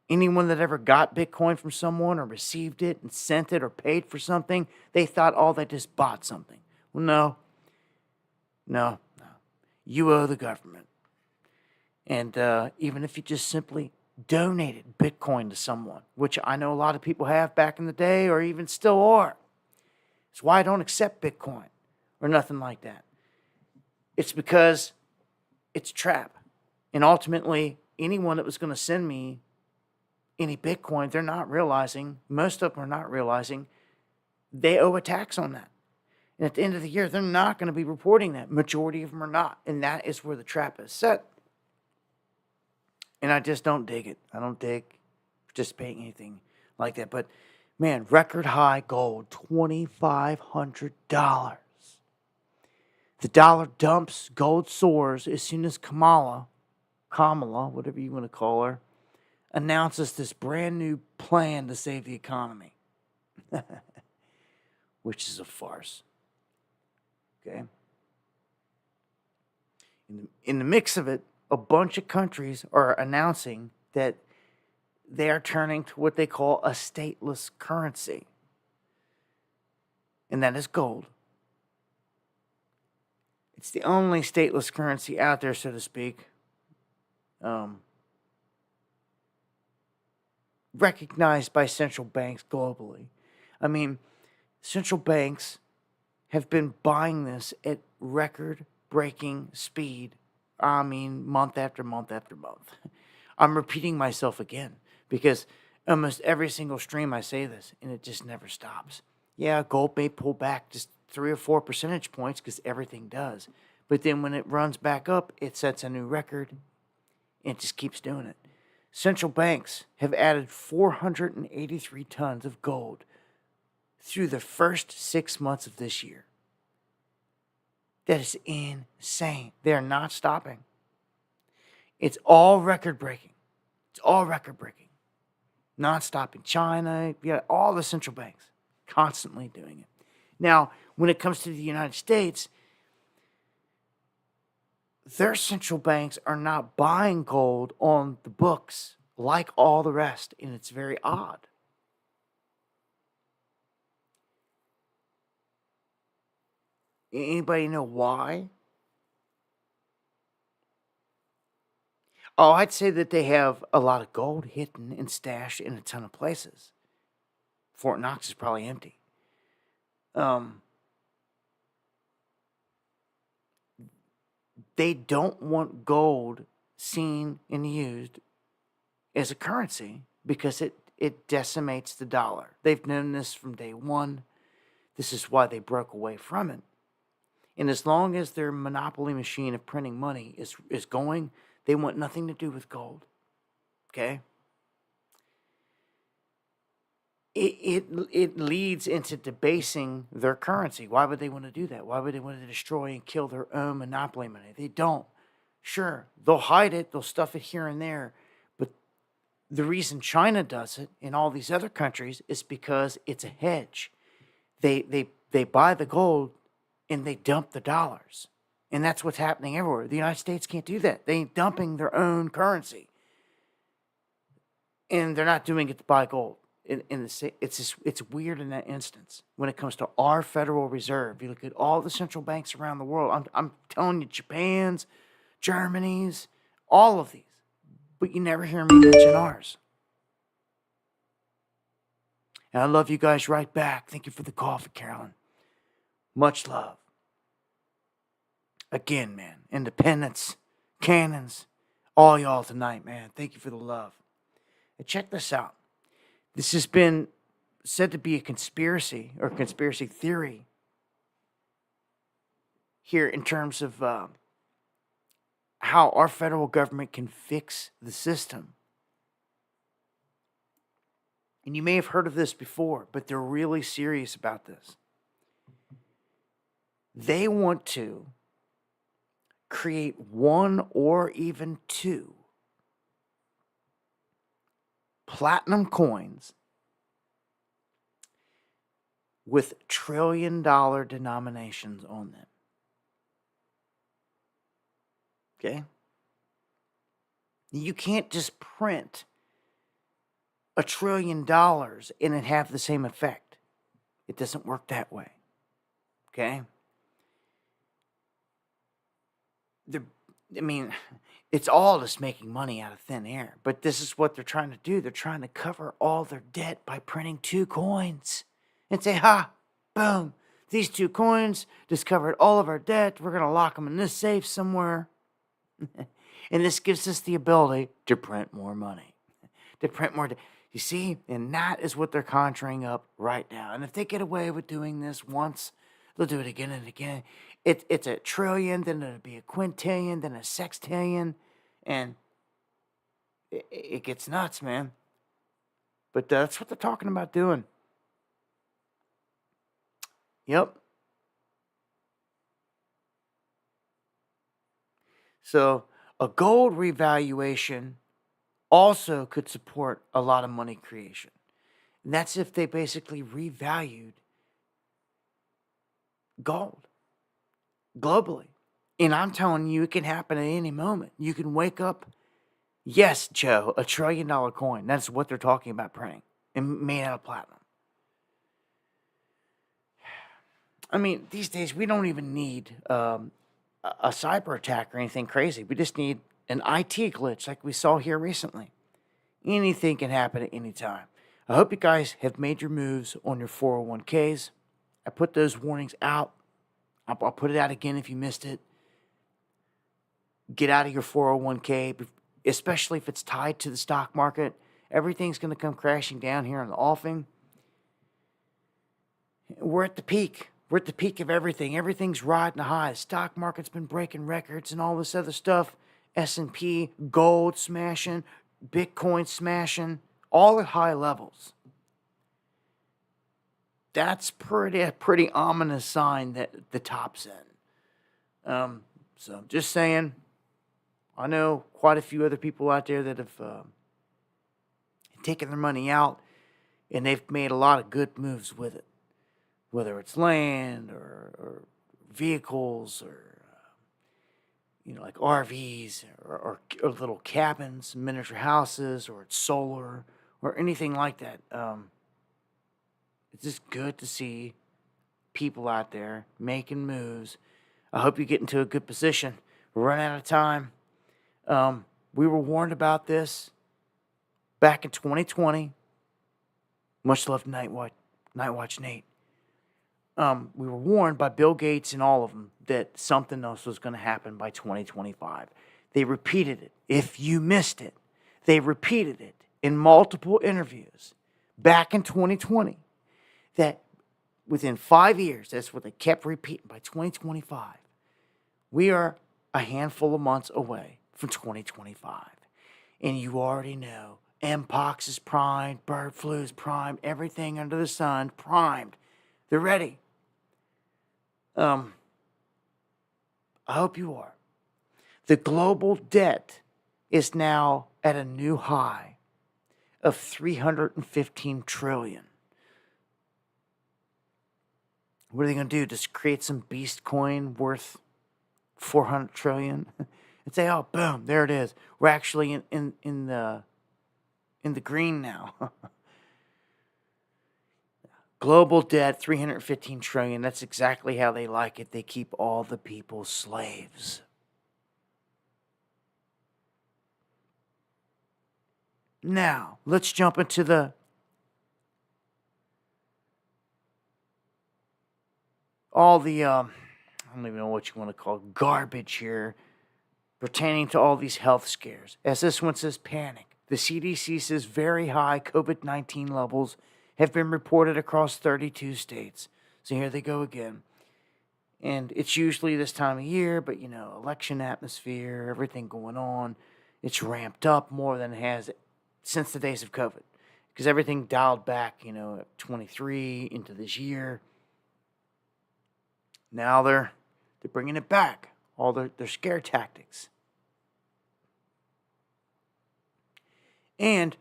Anyone that ever got Bitcoin from someone or received it and sent it or paid for something, they thought, oh, they just bought something. Well, no. You owe the government. And even if you just simply donated Bitcoin to someone, which I know a lot of people have back in the day or even still are. It's why I don't accept Bitcoin or nothing like that. It's because it's a trap. And ultimately, anyone that was going to send me any Bitcoin, they're not realizing, most of them are not realizing, they owe a tax on that. And at the end of the year, they're not going to be reporting that. Majority of them are not. And that is where the trap is set. And I just don't dig it. I don't dig participating in anything like that. But, man, record high gold, $2,500. The dollar dumps, gold soars as soon as Kamala, whatever you want to call her, announces this brand new plan to save the economy. Which is a farce. Okay? In the mix of it, a bunch of countries are announcing that they are turning to what they call a stateless currency. And that is gold. It's the only stateless currency out there, so to speak. Recognized by central banks globally. I mean, central banks have been buying this at record-breaking speed. I mean, month after month after month. I'm repeating myself again because almost every single stream I say this, and it just never stops. Yeah, gold may pull back just 3 or 4 percentage points because everything does. But then when it runs back up, it sets a new record, and it just keeps doing it. Central banks have added 483 tons of gold through the first 6 months of this year. That is insane. They are not stopping. It's all record-breaking. It's all record-breaking. Not stopping. China, all the central banks constantly doing it. Now, when it comes to the United States, their central banks are not buying gold on the books like all the rest, and it's very odd. Anybody know why? Oh, I'd say that they have a lot of gold hidden and stashed in a ton of places. Fort Knox is probably empty. Um, they don't want gold seen and used as a currency because it decimates the dollar. They've known this from day one. This is why they broke away from it. And as long as their monopoly machine of printing money is going, they want nothing to do with gold. Okay? It leads into debasing their currency. Why would they want to do that? Why would they want to destroy and kill their own monopoly money? They don't. Sure, they'll hide it, they'll stuff it here and there, but the reason China does it and all these other countries is because it's a hedge. They buy the gold and they dump the dollars. And that's what's happening everywhere. The United States can't do that. They ain't dumping their own currency. And they're not doing it to buy gold. It's weird in that instance. When it comes to our Federal Reserve, you look at all the central banks around the world. I'm telling you, Japan's, Germany's, all of these. But you never hear me mention ours. And I love you guys right back. Thank you for the coffee, Carolyn. Much love. Again, man, independence, cannons, all y'all tonight, man. Thank you for the love. And check this out. This has been said to be a conspiracy or conspiracy theory here in terms of how our federal government can fix the system. And you may have heard of this before, but they're really serious about this. They want to create one or even two platinum coins with $1 trillion denominations on them. Okay? You can't just print $1 trillion and it have the same effect. It doesn't work that way. Okay? It's all just making money out of thin air. But this is what they're trying to do. They're trying to cover all their debt by printing 2 coins. And say, ha, boom, these 2 coins just covered all of our debt. We're going to lock them in this safe somewhere. And this gives us the ability to print more money. To print more. You see? And that is what they're conjuring up right now. And if they get away with doing this once, they'll do it again and again. It's $1 trillion, then it'll be $1 quintillion, then $1 sextillion. And it gets nuts, man. But that's what they're talking about doing. Yep. So a gold revaluation also could support a lot of money creation. And that's if they basically revalued gold globally. And I'm telling you, it can happen at any moment. You can wake up, yes, Joe, $1 trillion coin. That's what they're talking about printing and made out of platinum. I mean, these days, we don't even need a cyber attack or anything crazy. We just need an IT glitch like we saw here recently. Anything can happen at any time. I hope you guys have made your moves on your 401ks. I put those warnings out. I'll put it out again if you missed it. Get out of your 401k, especially if it's tied to the stock market. Everything's going to come crashing down here in the offing. We're at the peak. We're at the peak of everything. Everything's riding high. The stock market's been breaking records and all this other stuff. S&P, gold smashing, Bitcoin smashing, all at high levels. That's a pretty ominous sign that the top's in. So just saying, I know quite a few other people out there that have taken their money out, and they've made a lot of good moves with it. Whether it's land or vehicles or, like RVs or little cabins, miniature houses, or it's solar or anything like that. It's just good to see people out there making moves. I hope you get into a good position. We're running out of time. We were warned about this back in 2020. Much love, Night Watch Nate. We were warned by Bill Gates and all of them that something else was going to happen by 2025. They repeated it. If you missed it, they repeated it in multiple interviews back in 2020 that within 5 years, that's what they kept repeating, by 2025, we are a handful of months away from 2025. And you already know Mpox is primed, bird flu is primed, everything under the sun primed. They're ready. I hope you are. The global debt is now at a new high of $315 trillion. What are they going to do? Just create some beast coin worth $400 trillion and say, "Oh, boom, there it is. We're actually in the green now." Global debt, $315 trillion. That's exactly how they like it. They keep all the people slaves. Now, let's jump into all the, I don't even know what you want to call it, garbage here pertaining to all these health scares. As this one says, panic. The CDC says very high COVID-19 levels have been reported across 32 states. So here they go again. And it's usually this time of year, but election atmosphere, everything going on, it's ramped up more than it has since the days of COVID. Because everything dialed back, at 23 into this year. Now they're bringing it back, all their scare tactics. And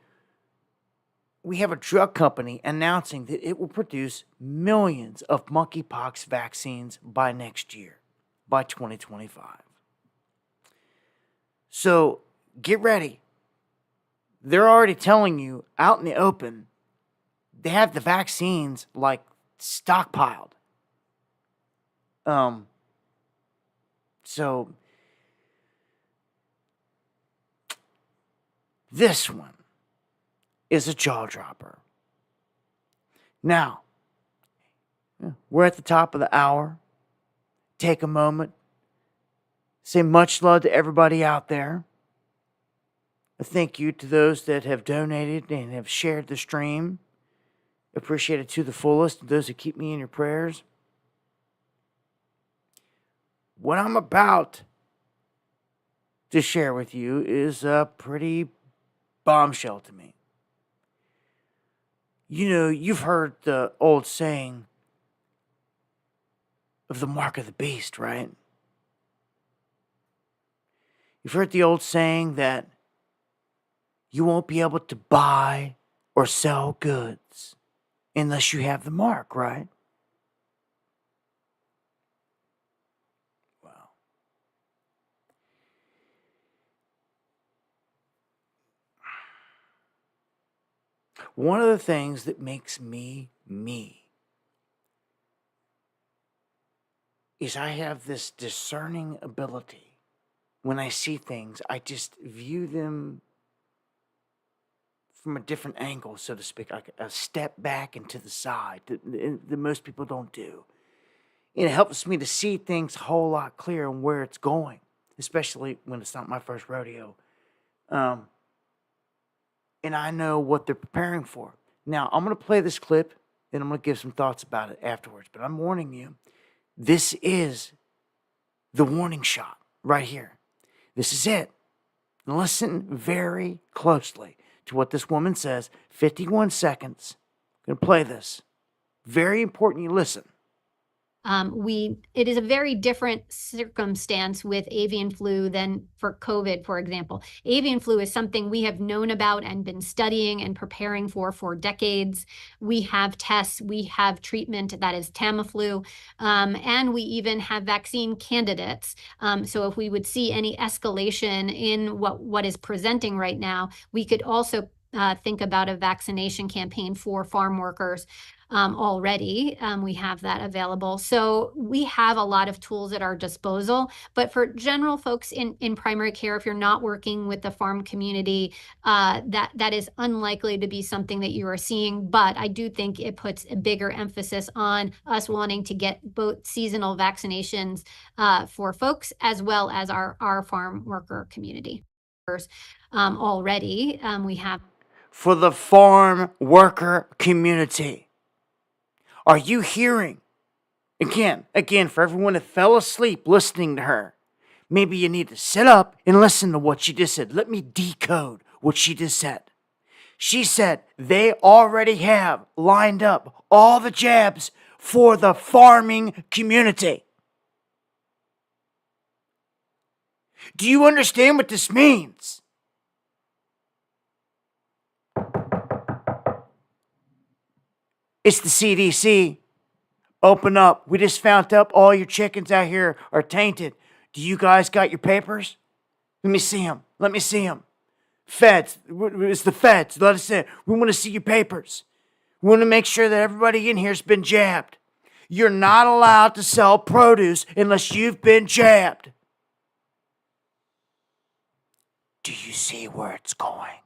we have a drug company announcing that it will produce millions of monkeypox vaccines by next year, by 2025. So get ready. They're already telling you out in the open, they have the vaccines like stockpiled. So this one is a jaw dropper. Now, we're at the top of the hour. Take a moment. Say much love to everybody out there. A thank you to those that have donated and have shared the stream. Appreciate it to the fullest. Those that keep me in your prayers. What I'm about to share with you is a pretty bombshell to me. You've heard the old saying of the mark of the beast, right? You've heard the old saying that you won't be able to buy or sell goods unless you have the mark, right? Well, one of the things that makes me me is I have this discerning ability. When I see things, I just view them from a different angle, so to speak, like a step back and to the side that most people don't do. And it helps me to see things a whole lot clearer and where it's going, especially when it's not my first rodeo. And I know what they're preparing for. Now, I'm going to play this clip, and I'm going to give some thoughts about it afterwards. But I'm warning you, this is the warning shot right here. This is it. Listen very closely to what this woman says. 51 seconds. I'm going to play this. Very important you listen. It is a very different circumstance with avian flu than for COVID, for example. Avian flu is something we have known about and been studying and preparing for decades. We have tests, we have treatment that is Tamiflu, and we even have vaccine candidates. So if we would see any escalation in what is presenting right now, we could also think about a vaccination campaign for farm workers. already. We have that available. So we have a lot of tools at our disposal. But for general folks in primary care, if you're not working with the farm community, that is unlikely to be something that you are seeing. But I do think it puts a bigger emphasis on us wanting to get both seasonal vaccinations for folks as well as our farm worker community. Already, we have. For the farm worker community. Are you hearing? Again, for everyone that fell asleep listening to her, maybe you need to sit up and listen to what she just said. Let me decode what she just said. She said they already have lined up all the jabs for the farming community. Do you understand what this means? It's the CDC. Open up. We just found out all your chickens out here are tainted. Do you guys got your papers? Let me see them. Let me see them. Feds. It's the feds. Let us in. We want to see your papers. We want to make sure that everybody in here's been jabbed. You're not allowed to sell produce unless you've been jabbed. Do you see where it's going?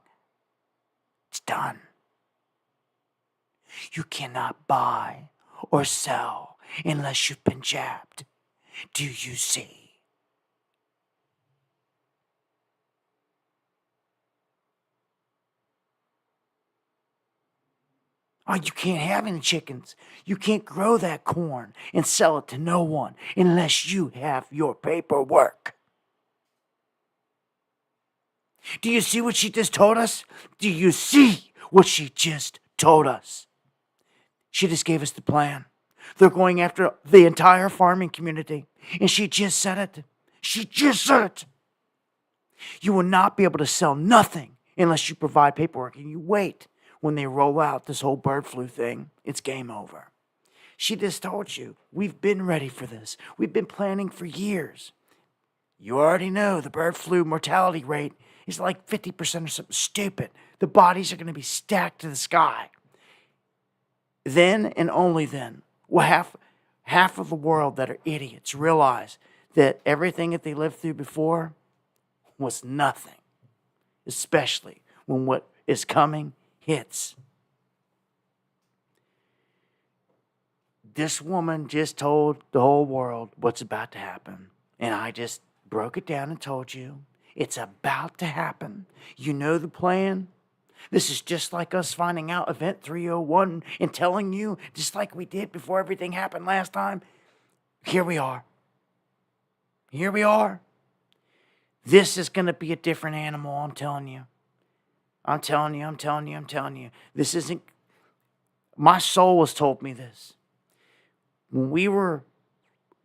It's done. You cannot buy or sell unless you've been jabbed. Do you see? Oh, you can't have any chickens. You can't grow that corn and sell it to no one unless you have your paperwork. Do you see what she just told us? Do you see what she just told us? She just gave us the plan. They're going after the entire farming community. And she just said it. She just said it. You will not be able to sell nothing unless you provide paperwork. And you wait when they roll out this whole bird flu thing. It's game over. She just told you, we've been ready for this. We've been planning for years. You already know the bird flu mortality rate is like 50% or something stupid. The bodies are going to be stacked to the sky. Then and only then will half of the world that are idiots realize that everything that they lived through before was nothing, especially when what is coming hits. This woman just told the whole world what's about to happen, and I just broke it down and told you it's about to happen. You know the plan. This is just like us finding out Event 301 and telling you, just like we did before everything happened last time. Here we are. Here we are. This is going to be a different animal, I'm telling you. I'm telling you. This isn't... My soul has told me this. When we were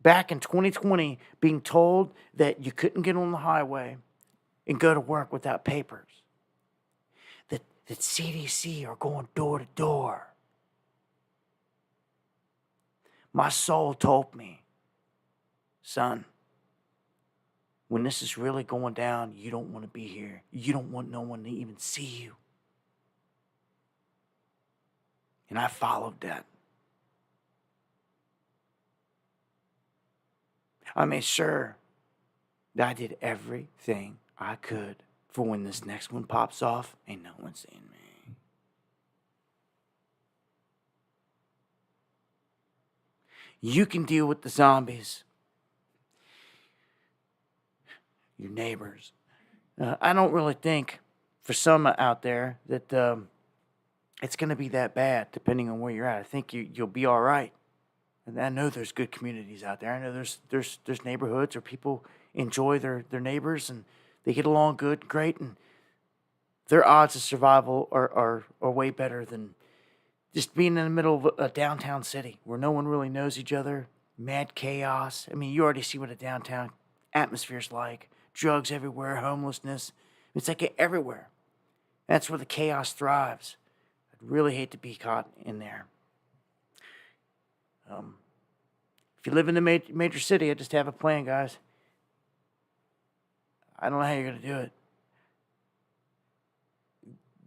back in 2020 being told that you couldn't get on the highway and go to work without papers, that CDC are going door to door. My soul told me, son, when this is really going down, you don't want to be here. You don't want no one to even see you. And I followed that. I made sure that I did everything I could for when this next one pops off, ain't no one seeing me. You can deal with the zombies, your neighbors. I don't really think, for some out there, that it's going to be that bad, depending on where you're at. I think you'll be all right. And I know there's good communities out there. I know there's neighborhoods where people enjoy their neighbors and they get along good, great, and their odds of survival are way better than just being in the middle of a downtown city where no one really knows each other, mad chaos. I mean, you already see what a downtown atmosphere's like. Drugs everywhere, homelessness. It's like everywhere. That's where the chaos thrives. I'd really hate to be caught in there. If you live in a major city, I just have a plan, guys. I don't know how you're going to do it.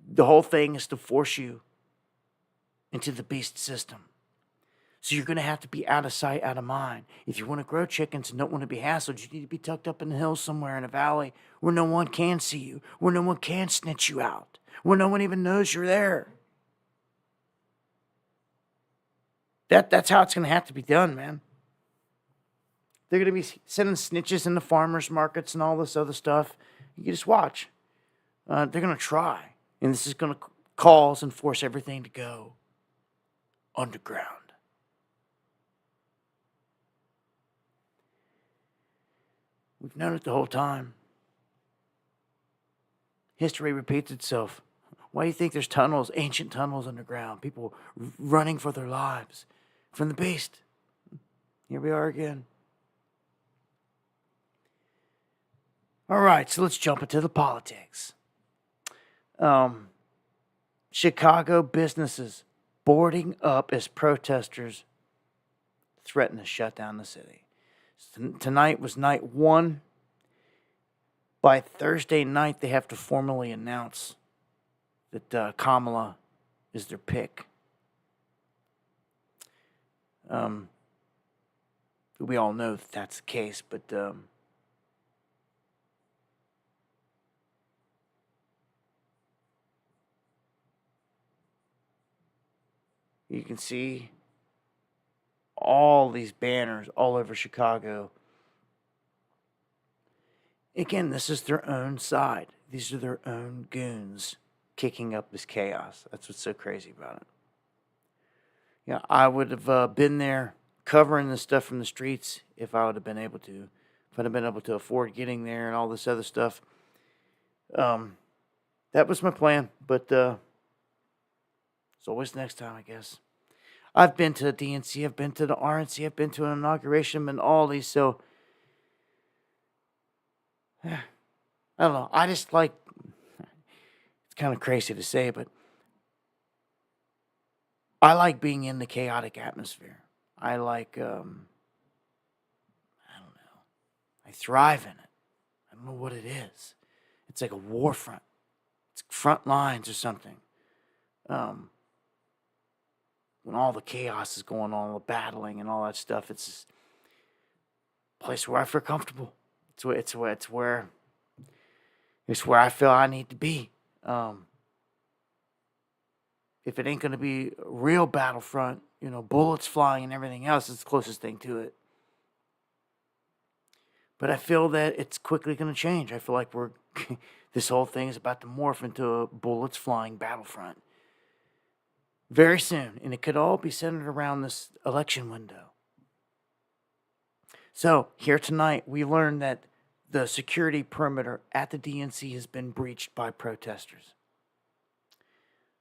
The whole thing is to force you into the beast system. So you're going to have to be out of sight, out of mind. If you want to grow chickens and don't want to be hassled, you need to be tucked up in the hills somewhere in a valley where no one can see you, where no one can snitch you out, where no one even knows you're there. That's how it's going to have to be done, man. They're going to be sending snitches in the farmers markets and all this other stuff. You just watch. They're going to try. And this is going to cause and force everything to go underground. We've known it the whole time. History repeats itself. Why do you think there's tunnels, ancient tunnels underground? People running for their lives from the beast. Here we are again. All right, so let's jump into the politics. Chicago businesses boarding up as protesters threaten to shut down the city. Tonight was night one. By Thursday night, they have to formally announce that Kamala is their pick. We all know that that's the case, but you can see all these banners all over Chicago. Again, this is their own side. These are their own goons kicking up this chaos. That's what's so crazy about it. Yeah, I would have been there covering this stuff from the streets if I would have been able to. If I'd have been able to afford getting there and all this other stuff. That was my plan, but it's always next time, I guess. I've been to the DNC, I've been to the RNC, I've been to an inauguration and all these, so I don't know. I just like, it's kind of crazy to say, but I like being in the chaotic atmosphere. I like, I don't know. I thrive in it. I don't know what it is. It's like a war front. It's front lines or something. When all the chaos is going on, the battling and all that stuff, it's a place where I feel comfortable. It's where I feel I need to be. If it ain't going to be a real battlefront, bullets flying and everything else, it's the closest thing to it. But I feel that it's quickly going to change. I feel like this whole thing is about to morph into a bullets flying battlefront very soon, and it could all be centered around this election window. So here tonight, we learned that the security perimeter at the DNC has been breached by protesters.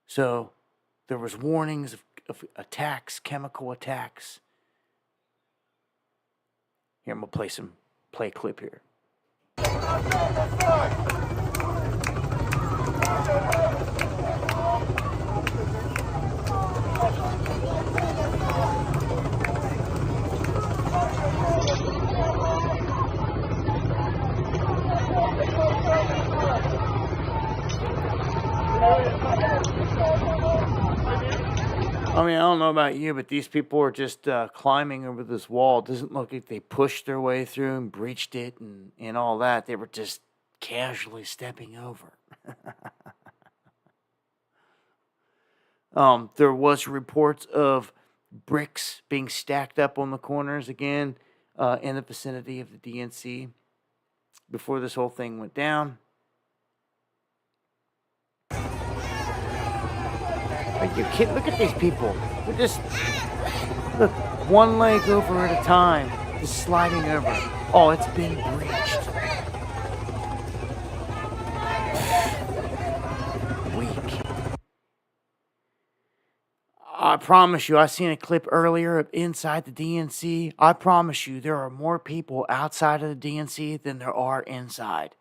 So there was warnings of attacks, chemical attacks. Here, I'm going to play a clip here. I mean, I don't know about you, but these people are just climbing over this wall. It doesn't look like they pushed their way through and breached it and all that. They were just casually stepping over. There was reports of bricks being stacked up on the corners again in the vicinity of the DNC before this whole thing went down. Are you kidding? Look at these people. They're just, look, one leg over at a time, just sliding over. Oh, it's been breached. Weak. I promise you, I seen a clip earlier of inside the DNC. I promise you, there are more people outside of the DNC than there are inside.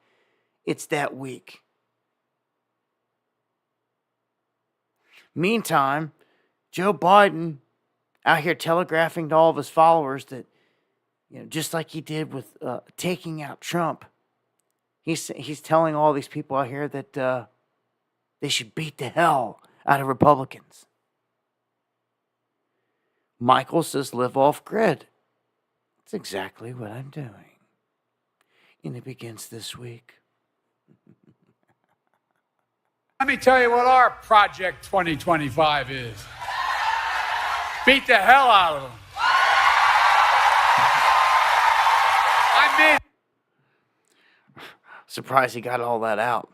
It's that weak. Meantime, Joe Biden out here telegraphing to all of his followers that, just like he did with taking out Trump, he's telling all these people out here that they should beat the hell out of Republicans. Michael says live off grid. That's exactly what I'm doing. And it begins this week. Let me tell you what our Project 2025 is. Beat the hell out of them. I mean, Surprised he got all that out.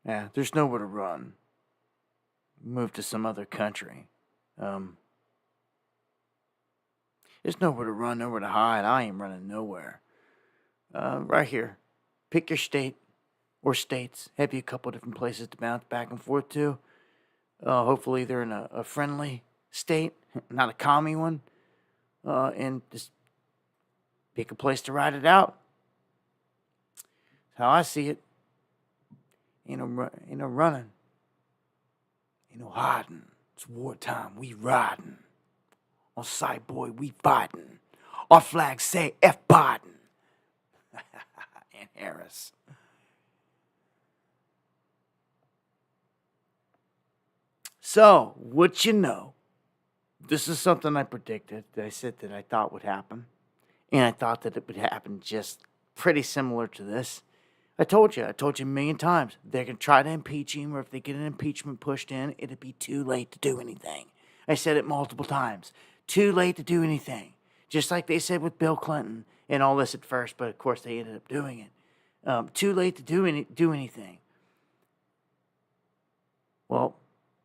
Yeah, there's nowhere to run. Move to some other country. There's nowhere to run, nowhere to hide. I ain't running nowhere. Right here. Pick your state or states. Have you a couple different places to bounce back and forth to. Hopefully they're in a friendly state, not a commie one. And just pick a place to ride it out. That's how I see it. Ain't no running. Ain't no hiding. It's wartime. We riding. On side, boy, we fighting. Our flag say F Biden. And Harris. So, what you know, this is something I predicted, that I said that I thought would happen. And I thought that it would happen just pretty similar to this. I told you a million times, they're going to try to impeach him, or if they get an impeachment pushed in, it'll be too late to do anything. I said it multiple times. Too late to do anything. Just like they said with Bill Clinton and all this at first, but of course they ended up doing it. Too late to do anything. Well,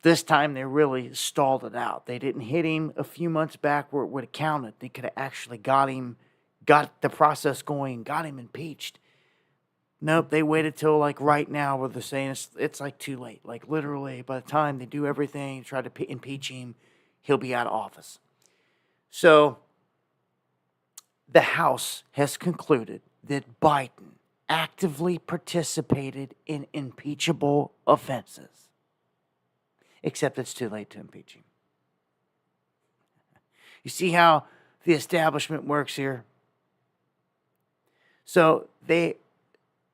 this time they really stalled it out. They didn't hit him a few months back where it would have counted. They could have actually got the process going, got him impeached. Nope, they waited till like right now where they're saying it's like too late. Like literally, by the time they do everything, try to impeach him, he'll be out of office. So, the House has concluded that Biden actively participated in impeachable offenses. Except it's too late to impeach him. You see how the establishment works here? So, they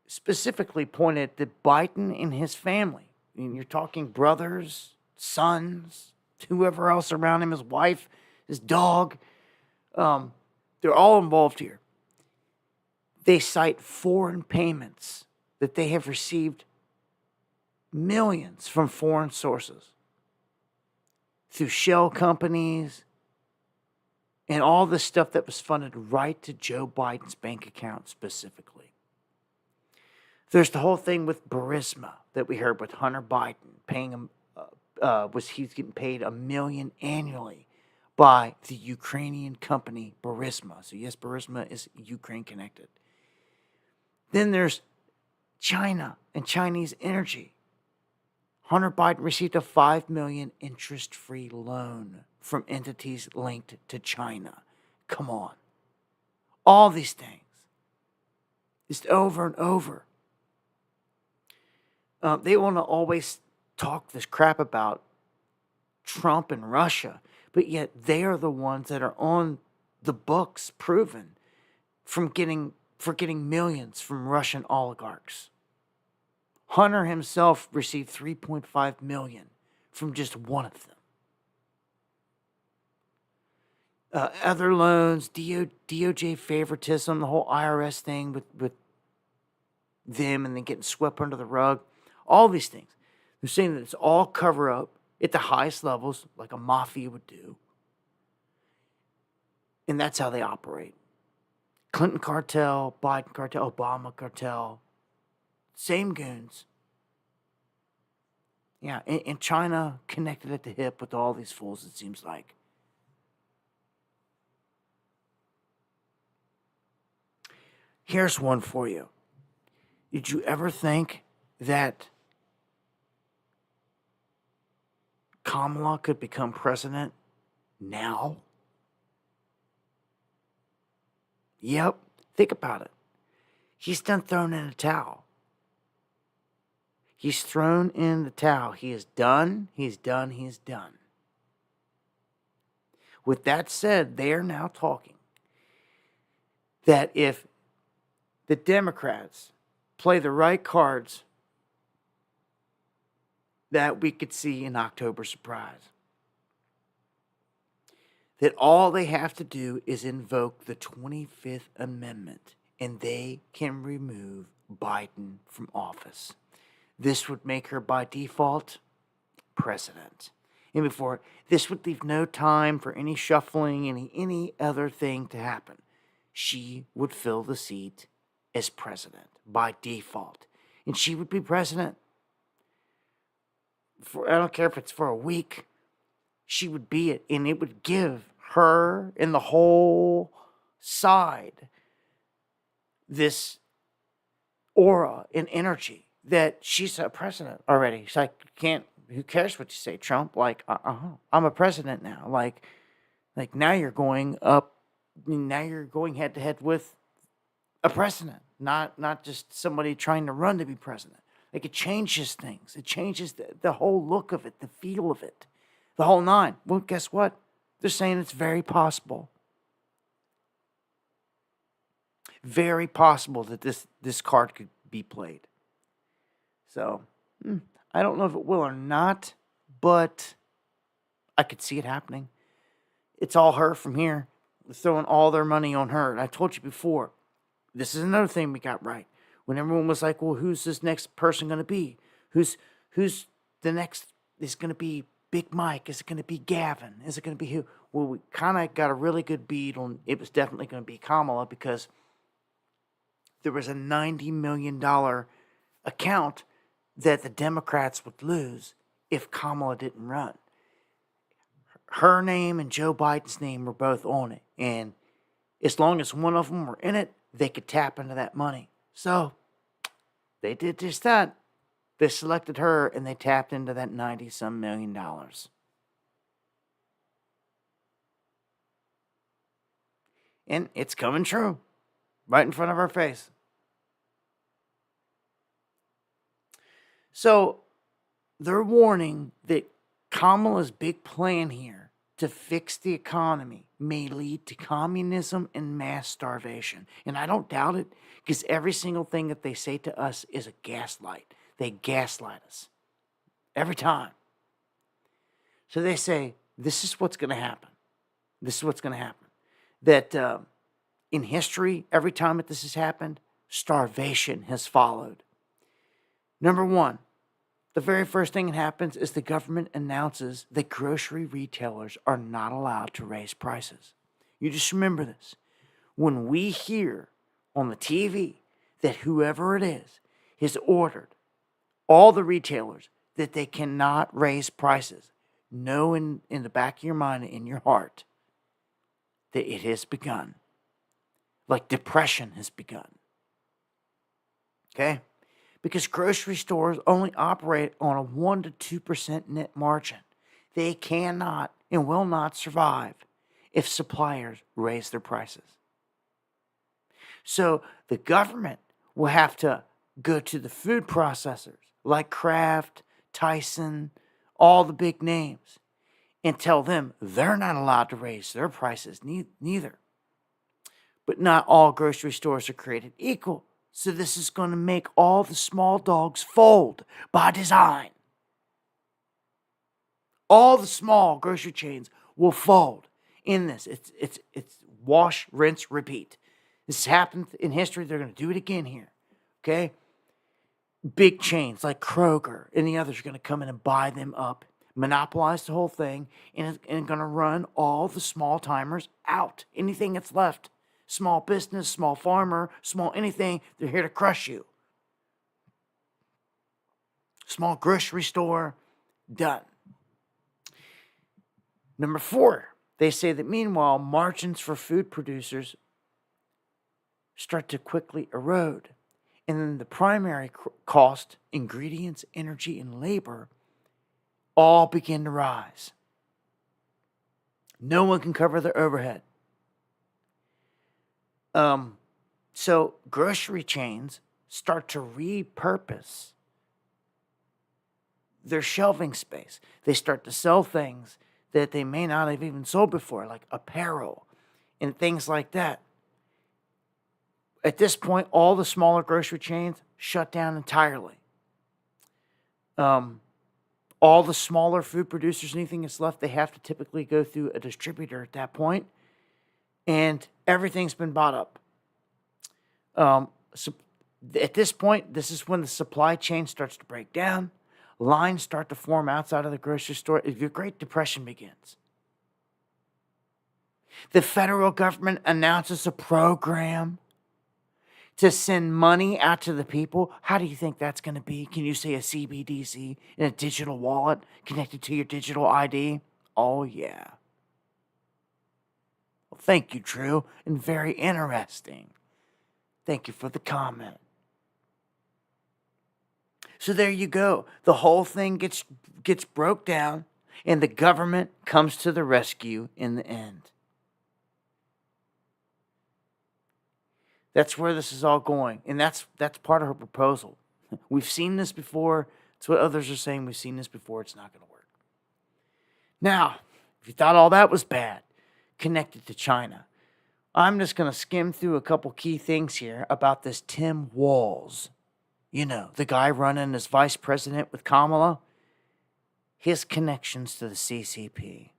specifically pointed that Biden and his family, and you're talking brothers, sons, whoever else around him, his wife, his dog, they're all involved here. They cite foreign payments that they have received millions from foreign sources through shell companies and all the stuff that was funded right to Joe Biden's bank account specifically. There's the whole thing with Burisma that we heard with Hunter Biden paying him, he's getting paid $1 million annually by the Ukrainian company Burisma. So yes, Burisma is Ukraine connected. Then there's China and Chinese energy. Hunter Biden received a $5 million interest-free loan from entities linked to China. Come on. All these things. Just over and over. They want to always talk this crap about Trump and Russia, but yet they are the ones that are on the books proven for getting millions from Russian oligarchs. Hunter himself received $3.5 million from just one of them. Other loans, DOJ favoritism, the whole IRS thing with them and then getting swept under the rug. All these things. They're saying that it's all cover up at the highest levels, like a mafia would do. And that's how they operate. Clinton cartel, Biden cartel, Obama cartel. Same goons. Yeah, and China connected at the hip with all these fools, it seems like. Here's one for you. Did you ever think that Kamala could become president now? Yep, think about it. He's done thrown in a towel. He's thrown in the towel. He is done. He's done. He's done. With that said, they are now talking that if the Democrats play the right cards that we could see an October surprise. That all they have to do is invoke the 25th Amendment and they can remove Biden from office. This would make her by default president. And before, this would leave no time for any shuffling, any other thing to happen. She would fill the seat as president by default. And she would be president for, I don't care if it's for a week, she would be it. And it would give her and the whole side this aura and energy that she's a president already. She's like, who cares what you say, Trump? Like, I'm a president now. Like now you're going up, now you're going head to head with a president, not just somebody trying to run to be president. Like, it changes things. It changes the whole look of it, the feel of it, the whole nine. Well, guess what? They're saying it's very possible. Very possible that this card could be played. So, I don't know if it will or not, but I could see it happening. It's all her from here. They're throwing all their money on her. And I told you before, this is another thing we got right. When everyone was like, well, who's this next person going to be? Who's the next? Is it going to be Big Mike? Is it going to be Gavin? Is it going to be who? Well, we kind of got a really good bead on it was definitely going to be Kamala because there was a $90 million account that the Democrats would lose if Kamala didn't run. Her name and Joe Biden's name were both on it. And as long as one of them were in it, they could tap into that money. So they did just that. They selected her and they tapped into that $90-some million. And it's coming true. Right in front of our face. So they're warning that Kamala's big plan here to fix the economy may lead to communism and mass starvation. And I don't doubt it, because every single thing that they say to us is a gaslight. They gaslight us. Every time. So they say, this is what's going to happen. This is what's going to happen. That in history, every time that this has happened, starvation has followed. Number one, the very first thing that happens is the government announces that grocery retailers are not allowed to raise prices. You just remember this. When we hear on the TV that whoever it is has ordered all the retailers that they cannot raise prices, know in the back of your mind and in your heart that it has begun. Like depression has begun. Okay? Because grocery stores only operate on a 1% to 2% net margin. They cannot and will not survive if suppliers raise their prices. So the government will have to go to the food processors like Kraft, Tyson, all the big names, and tell them they're not allowed to raise their prices neither. But not all grocery stores are created equal. So this is going to make all the small dogs fold by design. All the small grocery chains will fold in this. It's wash, rinse, repeat. This happened in history. They're going to do it again here. Okay? Big chains like Kroger and the others are going to come in and buy them up, monopolize the whole thing, and going to run all the small timers out. Anything that's left. Small business, small farmer, small anything, they're here to crush you. Small grocery store, done. Number 4, they say that meanwhile, margins for food producers start to quickly erode. And then the primary cost, ingredients, energy, and labor all begin to rise. No one can cover their overhead. So grocery chains start to repurpose their shelving space. They start to sell things that they may not have even sold before, like apparel and things like that. At this point, all the smaller grocery chains shut down entirely. all the smaller food producers, anything that's left, they have to typically go through a distributor at that point, and everything's been bought up. So at this point, this is when the supply chain starts to break down. Lines start to form outside of the grocery store. Your Great Depression begins. The federal government announces a program to send money out to the people. How do you think that's going to be? Can you say a CBDC in a digital wallet connected to your digital ID? Oh, yeah. Well, thank you, Drew, and very interesting. Thank you for the comment. So there you go. The whole thing gets broke down, and the government comes to the rescue in the end. That's where this is all going, and that's part of her proposal. We've seen this before. It's what others are saying. We've seen this before. It's not going to work. Now, if you thought all that was bad, connected to China, I'm just going to skim through a couple key things here about this Tim Walz. You know, the guy running as vice president with Kamala. His connections to the CCP.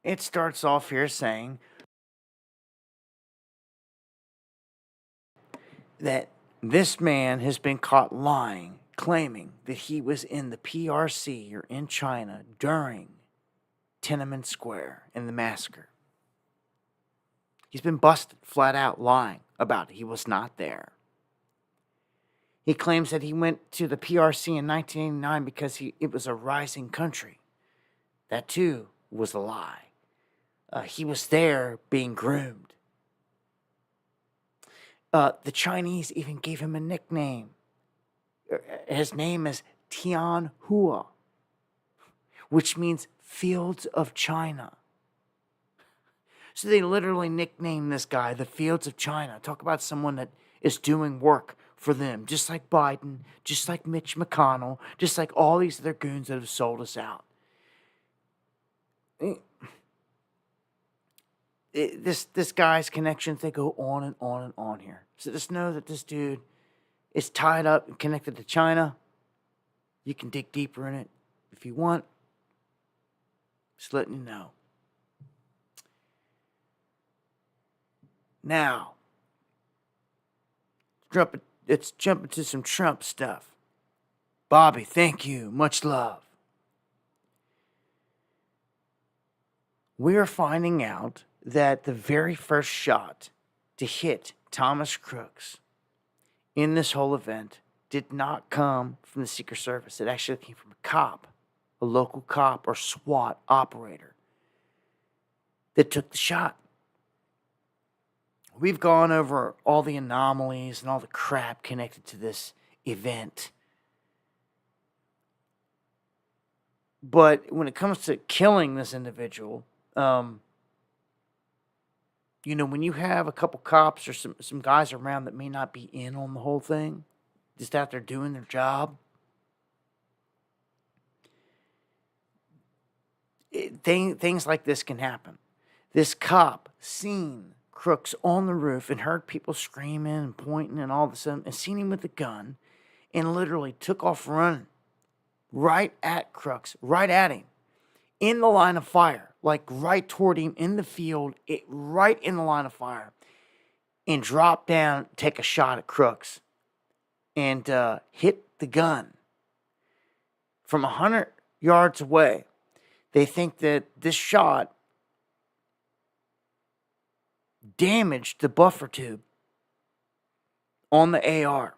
It starts off here saying that this man has been caught lying, claiming that he was in the PRC or in China during Tiananmen Square in the massacre. He's been busted flat out lying about it. He was not there. He claims that he went to the PRC in 1989 because it was a rising country. That too was a lie. He was there being groomed. The Chinese even gave him a nickname. His name is Tian Hua, which means Fields of China. So they literally nicknamed this guy the Fields of China. Talk about someone that is doing work for them, just like Biden, just like Mitch McConnell, just like all these other goons that have sold us out. This guy's connections, they go on and on and on here. So just know that this dude is tied up and connected to China. You can dig deeper in it if you want. Just letting you know. Now, let's jump into some Trump stuff. Bobby, thank you. Much love. We are finding out that the very first shot to hit Thomas Crooks in this whole event did not come from the Secret Service. It actually came from a cop, a local cop or SWAT operator that took the shot. We've gone over all the anomalies and all the crap connected to this event. But when it comes to killing this individual, you know, when you have a couple cops or some guys around that may not be in on the whole thing, just out there doing their job, things like this can happen. This cop seen Crooks on the roof and heard people screaming and pointing and all of a sudden, and seen him with a gun and literally took off running right at Crooks, right at him, in the line of fire, like right toward him in the field, right in the line of fire, and dropped down, take a shot at Crooks, and hit the gun from 100 yards away. They think that this shot damaged the buffer tube on the AR.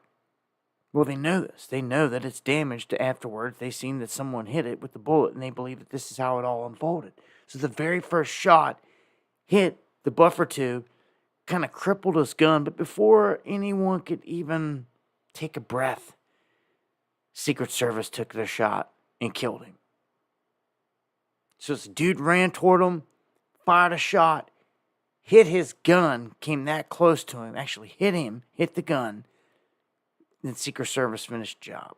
Well, they know this. They know that it's damaged afterwards. They've seen that someone hit it with the bullet, and they believe that this is how it all unfolded. So the very first shot hit the buffer tube, kind of crippled his gun, but before anyone could even take a breath, Secret Service took their shot and killed him. So this dude ran toward him, fired a shot, hit his gun, came that close to him, actually hit him, hit the gun, then Secret Service finished the job.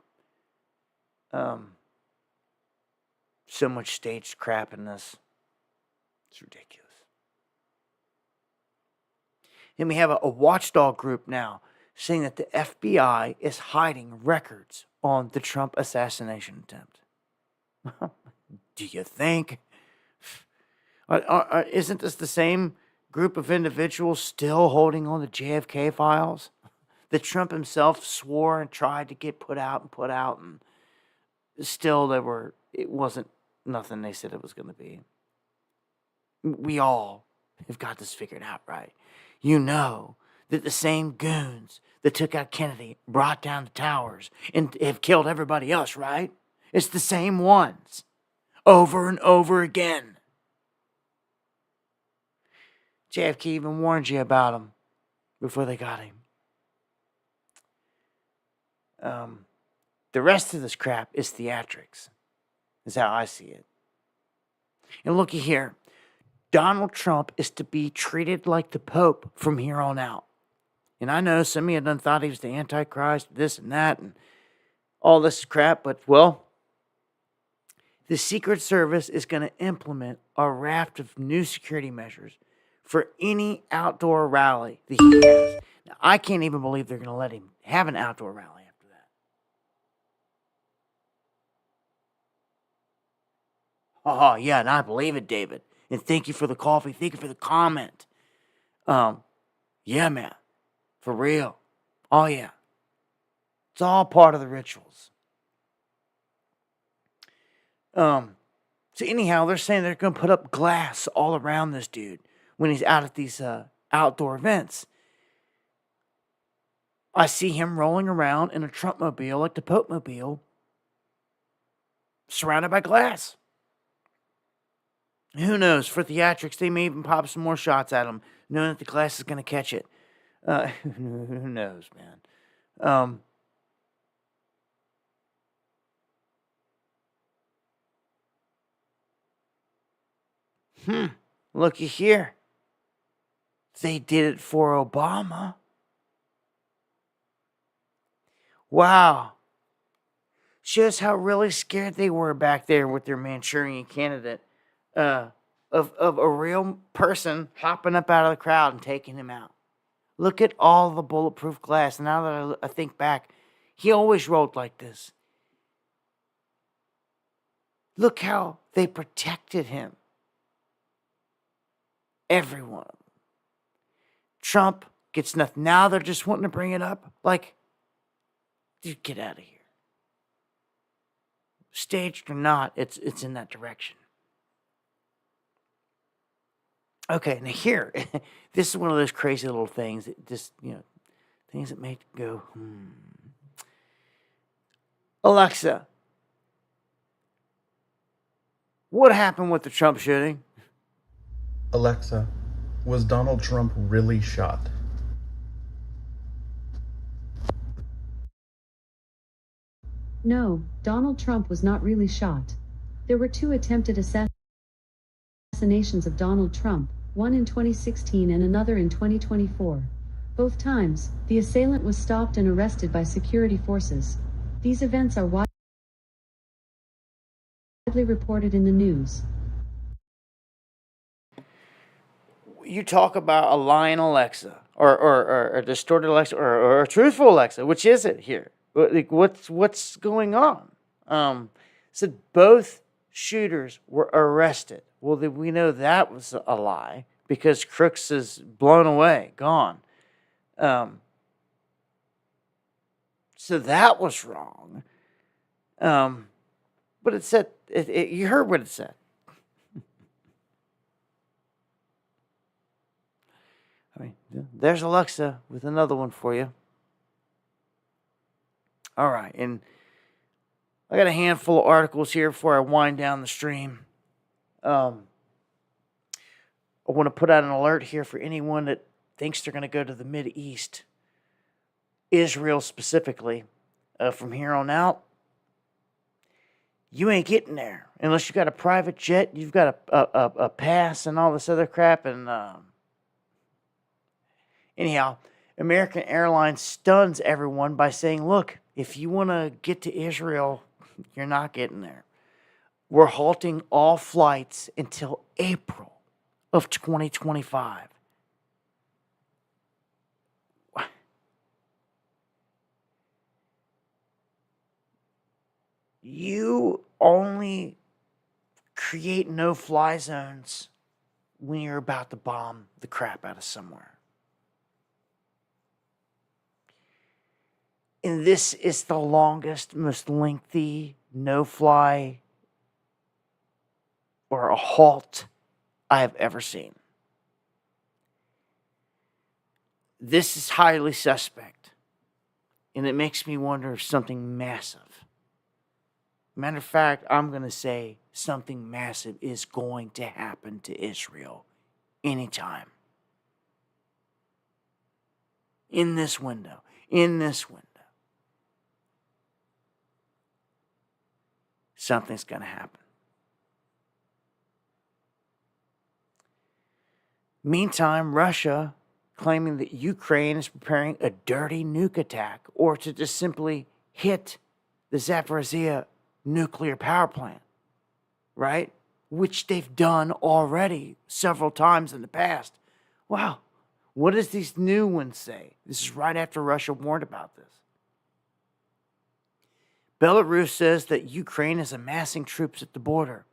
So much staged crap in this. It's ridiculous. And we have a watchdog group now saying that the FBI is hiding records on the Trump assassination attempt. Do you think? Isn't this the same group of individuals still holding on the JFK files that Trump himself swore and tried to get put out, and still it wasn't nothing they said it was going to be. We all have got this figured out, right? You know that the same goons that took out Kennedy brought down the towers and have killed everybody else, right? It's the same ones over and over again. JFK even warned you about them before they got him. The rest of this crap is theatrics, is how I see it. And looky here, Donald Trump is to be treated like the Pope from here on out. And I know some of you done thought he was the Antichrist, this and that, and all this crap, but, well, the Secret Service is going to implement a raft of new security measures for any outdoor rally that he has. Now, I can't even believe they're going to let him have an outdoor rally after that. Oh, yeah, and I believe it, David. And thank you for the coffee. Thank you for the comment. Yeah, man. For real. Oh, yeah. It's all part of the rituals. So anyhow, they're saying they're going to put up glass all around this dude when he's out at these outdoor events. I see him rolling around in a Trumpmobile like the Pope-mobile, surrounded by glass. Who knows? For theatrics, they may even pop some more shots at him, knowing that the glass is going to catch it. Who knows, man? Looky here. They did it for Obama. Wow. Shows how really scared they were back there with their Manchurian candidate of a real person hopping up out of the crowd and taking him out. Look at all the bulletproof glass. Now that I think back, he always rolled like this. Look how they protected him. Every one of them. Trump gets nothing. Now they're just wanting to bring it up. Like, dude, get out of here. Staged or not, it's in that direction. Okay, now here, this is one of those crazy little things that just, things that make you go, Alexa, what happened with the Trump shooting? Alexa, was Donald Trump really shot? No, Donald Trump was not really shot. There were 2 attempted assassinations of Donald Trump, one in 2016 and another in 2024. Both times, the assailant was stopped and arrested by security forces. These events are widely reported in the news. You talk about a lying Alexa, or a distorted Alexa, or a truthful Alexa. Which is it here? Like, what's going on? So both shooters were arrested. Well, we know that was a lie because Crooks is blown away, gone. So that was wrong. But it said, you heard what it said. I mean, there's Alexa with another one for you. All right, and I got a handful of articles here before I wind down the stream. I want to put out an alert here for anyone that thinks they're going to go to the Mideast, Israel specifically. From here on out, you ain't getting there unless you got a private jet. You've got a pass and all this other crap. And anyhow, American Airlines stuns everyone by saying, "Look, if you want to get to Israel, you're not getting there. We're halting all flights until April of 2025. You only create no-fly zones when you're about to bomb the crap out of somewhere. And this is the longest, most lengthy no-fly or a halt I have ever seen. This is highly suspect, and it makes me wonder if something massive. Matter of fact, I'm going to say something massive is going to happen to Israel anytime. In this window. Something's going to happen. Meantime, Russia claiming that Ukraine is preparing a dirty nuke attack or to just simply hit the Zaporizhia nuclear power plant, right? Which they've done already several times in the past. Wow. What does these new ones say? This is right after Russia warned about this. Belarus says that Ukraine is amassing troops at the border.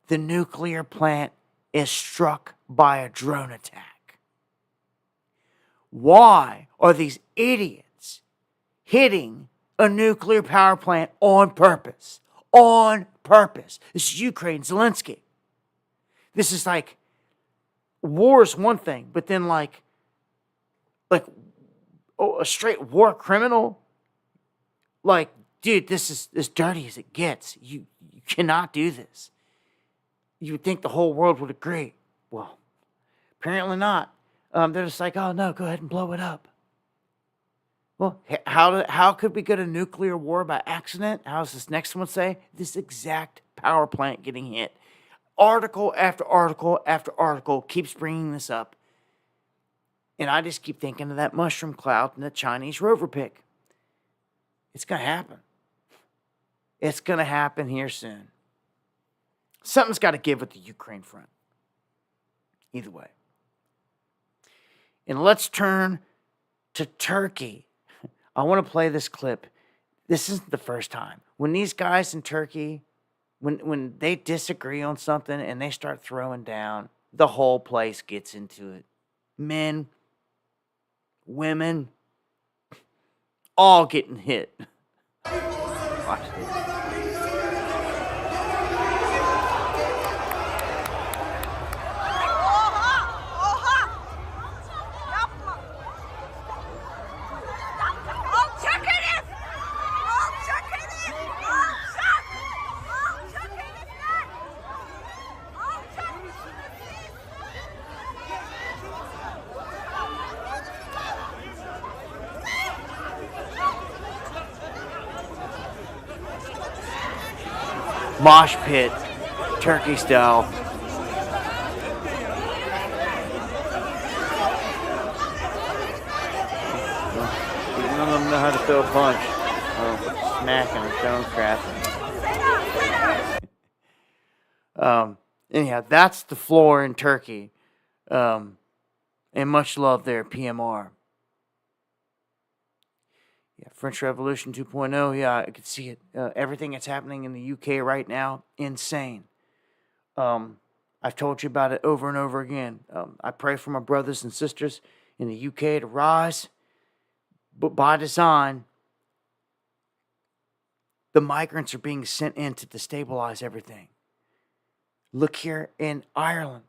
The nuclear plant is struck by a drone attack. Why are these idiots hitting a nuclear power plant on purpose? On purpose. This is Ukraine, Zelensky. This is like, war is one thing, but then a straight war criminal? Like, dude, this is as dirty as it gets. You cannot do this. You would think the whole world would agree. Well, apparently not. They're just like, oh no, go ahead and blow it up. Well, how could we go to nuclear war by accident? How does this next one say? This exact power plant getting hit. Article after article after article keeps bringing this up. And I just keep thinking of that mushroom cloud and the Chinese rover pick. It's going to happen. It's going to happen here soon. Something's got to give with the Ukraine front. Either way. And let's turn to Turkey. I want to play this clip. This isn't the first time. When these guys in Turkey, when they disagree on something and they start throwing down, the whole place gets into it. Men, women, all getting hit. Watch this. Mosh pit, Turkey style. None of them know how to throw a punch. Oh, smacking and throwing crap. Anyhow, that's the floor in Turkey. And much love there, PMR. Yeah, French Revolution 2.0, yeah, I could see it. Everything that's happening in the UK right now, insane. I've told you about it over and over again. I pray for my brothers and sisters in the UK to rise. But by design, the migrants are being sent in to destabilize everything. Look here in Ireland.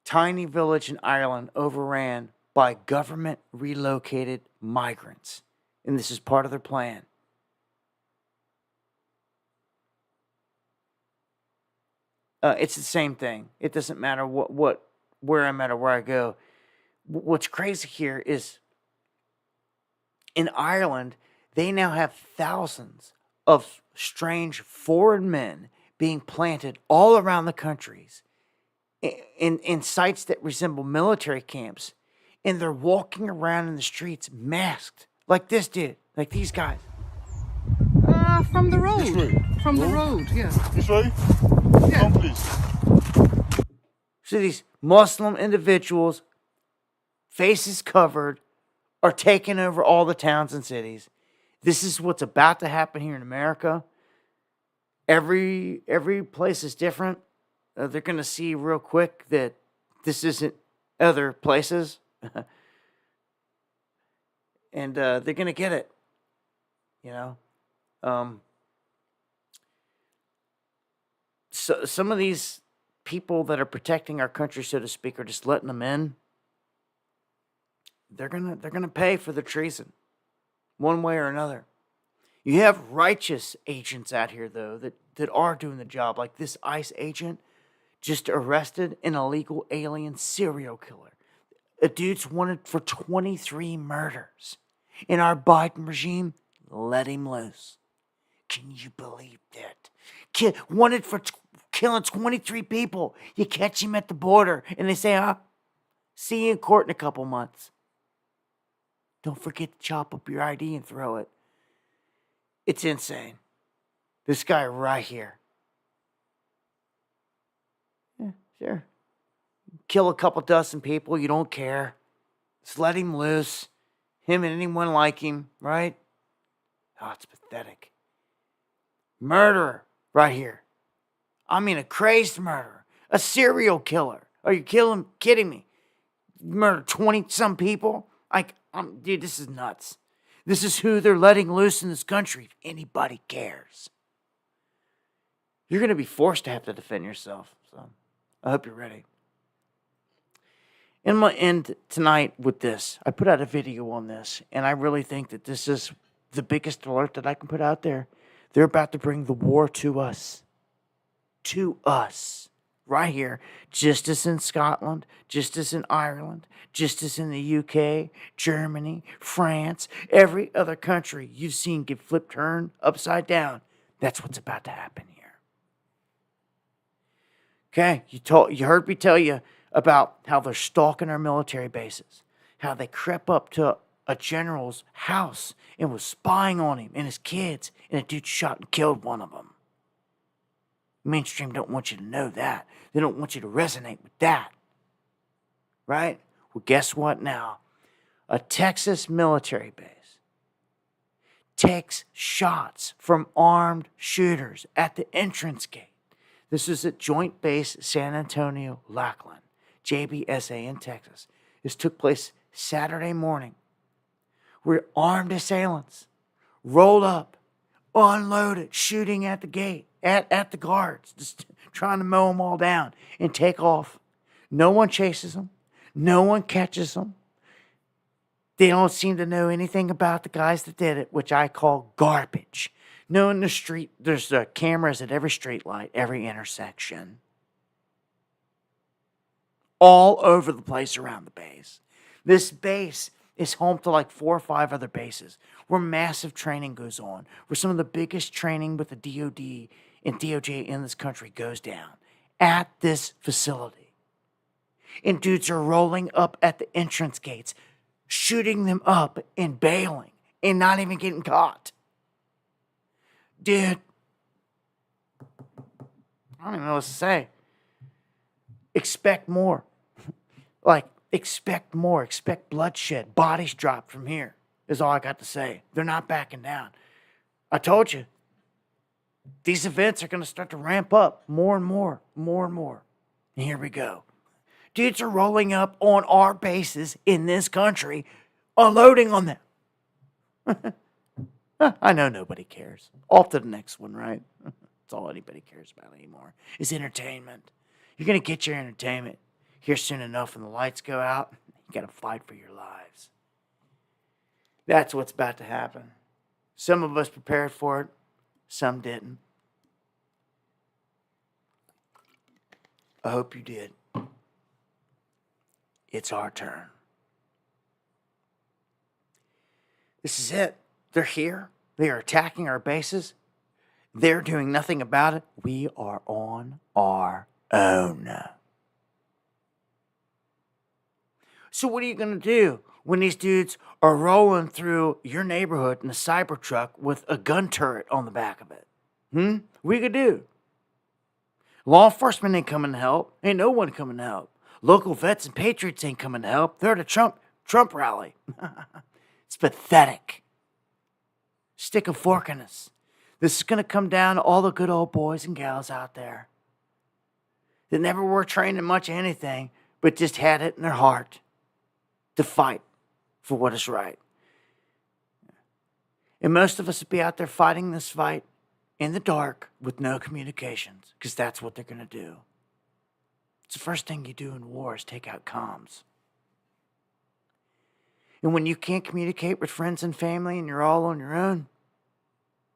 Tiny village in Ireland overran by government relocated migrants. And this is part of their plan. It's the same thing. It doesn't matter where I'm at or where I go. What's crazy here is in Ireland, they now have thousands of strange foreign men being planted all around the countries in sites that resemble military camps. And they're walking around in the streets masked. Like this dude, like these guys. From the road. From the road, yeah. This way? Yeah. Come, please. So these Muslim individuals, faces covered, are taking over all the towns and cities. This is what's about to happen here in America. Every place is different. They're gonna see real quick that this isn't other places, and they're gonna get it. You know, so some of these people that are protecting our country, so to speak, are just letting them in. They're gonna pay for the treason, one way or another. You have righteous agents out here though that are doing the job, like this ICE agent just arrested an illegal alien serial killer. A dude's wanted for 23 murders. In our Biden regime, let him loose. Can you believe that? Wanted for killing 23 people. You catch him at the border and they say, see you in court in a couple months. Don't forget to chop up your ID and throw it. It's insane. This guy right here. Yeah, sure. Kill a couple dozen people, you don't care. Just let him loose. Him and anyone like him, right? Oh, it's pathetic. Murderer right here. I mean, a crazed murderer. A serial killer. Are you kidding me? Murdered 20-some people? Dude, this is nuts. This is who they're letting loose in this country, if anybody cares. You're going to be forced to have to defend yourself. So I hope you're ready. And I'm going to end tonight with this. I put out a video on this, and I really think that this is the biggest alert that I can put out there. They're about to bring the war to us. To us. Right here. Just as in Scotland, just as in Ireland, just as in the UK, Germany, France, every other country you've seen get flipped, turned upside down. That's what's about to happen here. Okay, you heard me tell you about how they're stalking our military bases, how they crept up to a general's house and was spying on him and his kids, and a dude shot and killed one of them. Mainstream don't want you to know that. They don't want you to resonate with that. Right? Well, guess what now? A Texas military base takes shots from armed shooters at the entrance gate. This is at Joint Base San Antonio, Lackland, JBSA in Texas. This took place Saturday morning, where armed assailants rolled up, unloaded, shooting at the gate, at the guards, just trying to mow them all down and take off. No one chases them. No one catches them. They don't seem to know anything about the guys that did it, which I call garbage. No, in the street, there's cameras at every street light, every intersection. All over the place around the base. This base is home to like 4 or 5 other bases where massive training goes on, where some of the biggest training with the DOD and DOJ in this country goes down at this facility. And dudes are rolling up at the entrance gates, shooting them up and bailing and not even getting caught. Dude, I don't even know what to say. Expect more. Expect more. Expect bloodshed. Bodies drop from here is all I got to say. They're not backing down. I told you. These events are going to start to ramp up more and more. And here we go. Dudes are rolling up on our bases in this country, unloading on them. I know nobody cares. Off to the next one, right? That's all anybody cares about anymore is entertainment. You're going to get your entertainment here soon enough when the lights go out. You got to fight for your lives. That's what's about to happen. Some of us prepared for it. Some didn't. I hope you did. It's our turn. This is it. They're here. They are attacking our bases. They're doing nothing about it. We are on our own. So what are you going to do when these dudes are rolling through your neighborhood in a Cybertruck with a gun turret on the back of it? What are you going to do? Law enforcement ain't coming to help. Ain't no one coming to help. Local vets and patriots ain't coming to help. They're at a Trump rally. It's pathetic. Stick a fork in us. This is going to come down to all the good old boys and gals out there that never were trained in much of anything, but just had it in their heart to fight for what is right. And most of us would be out there fighting this fight in the dark with no communications, because that's what they're going to do. It's the first thing you do in war is take out comms. And when you can't communicate with friends and family and you're all on your own,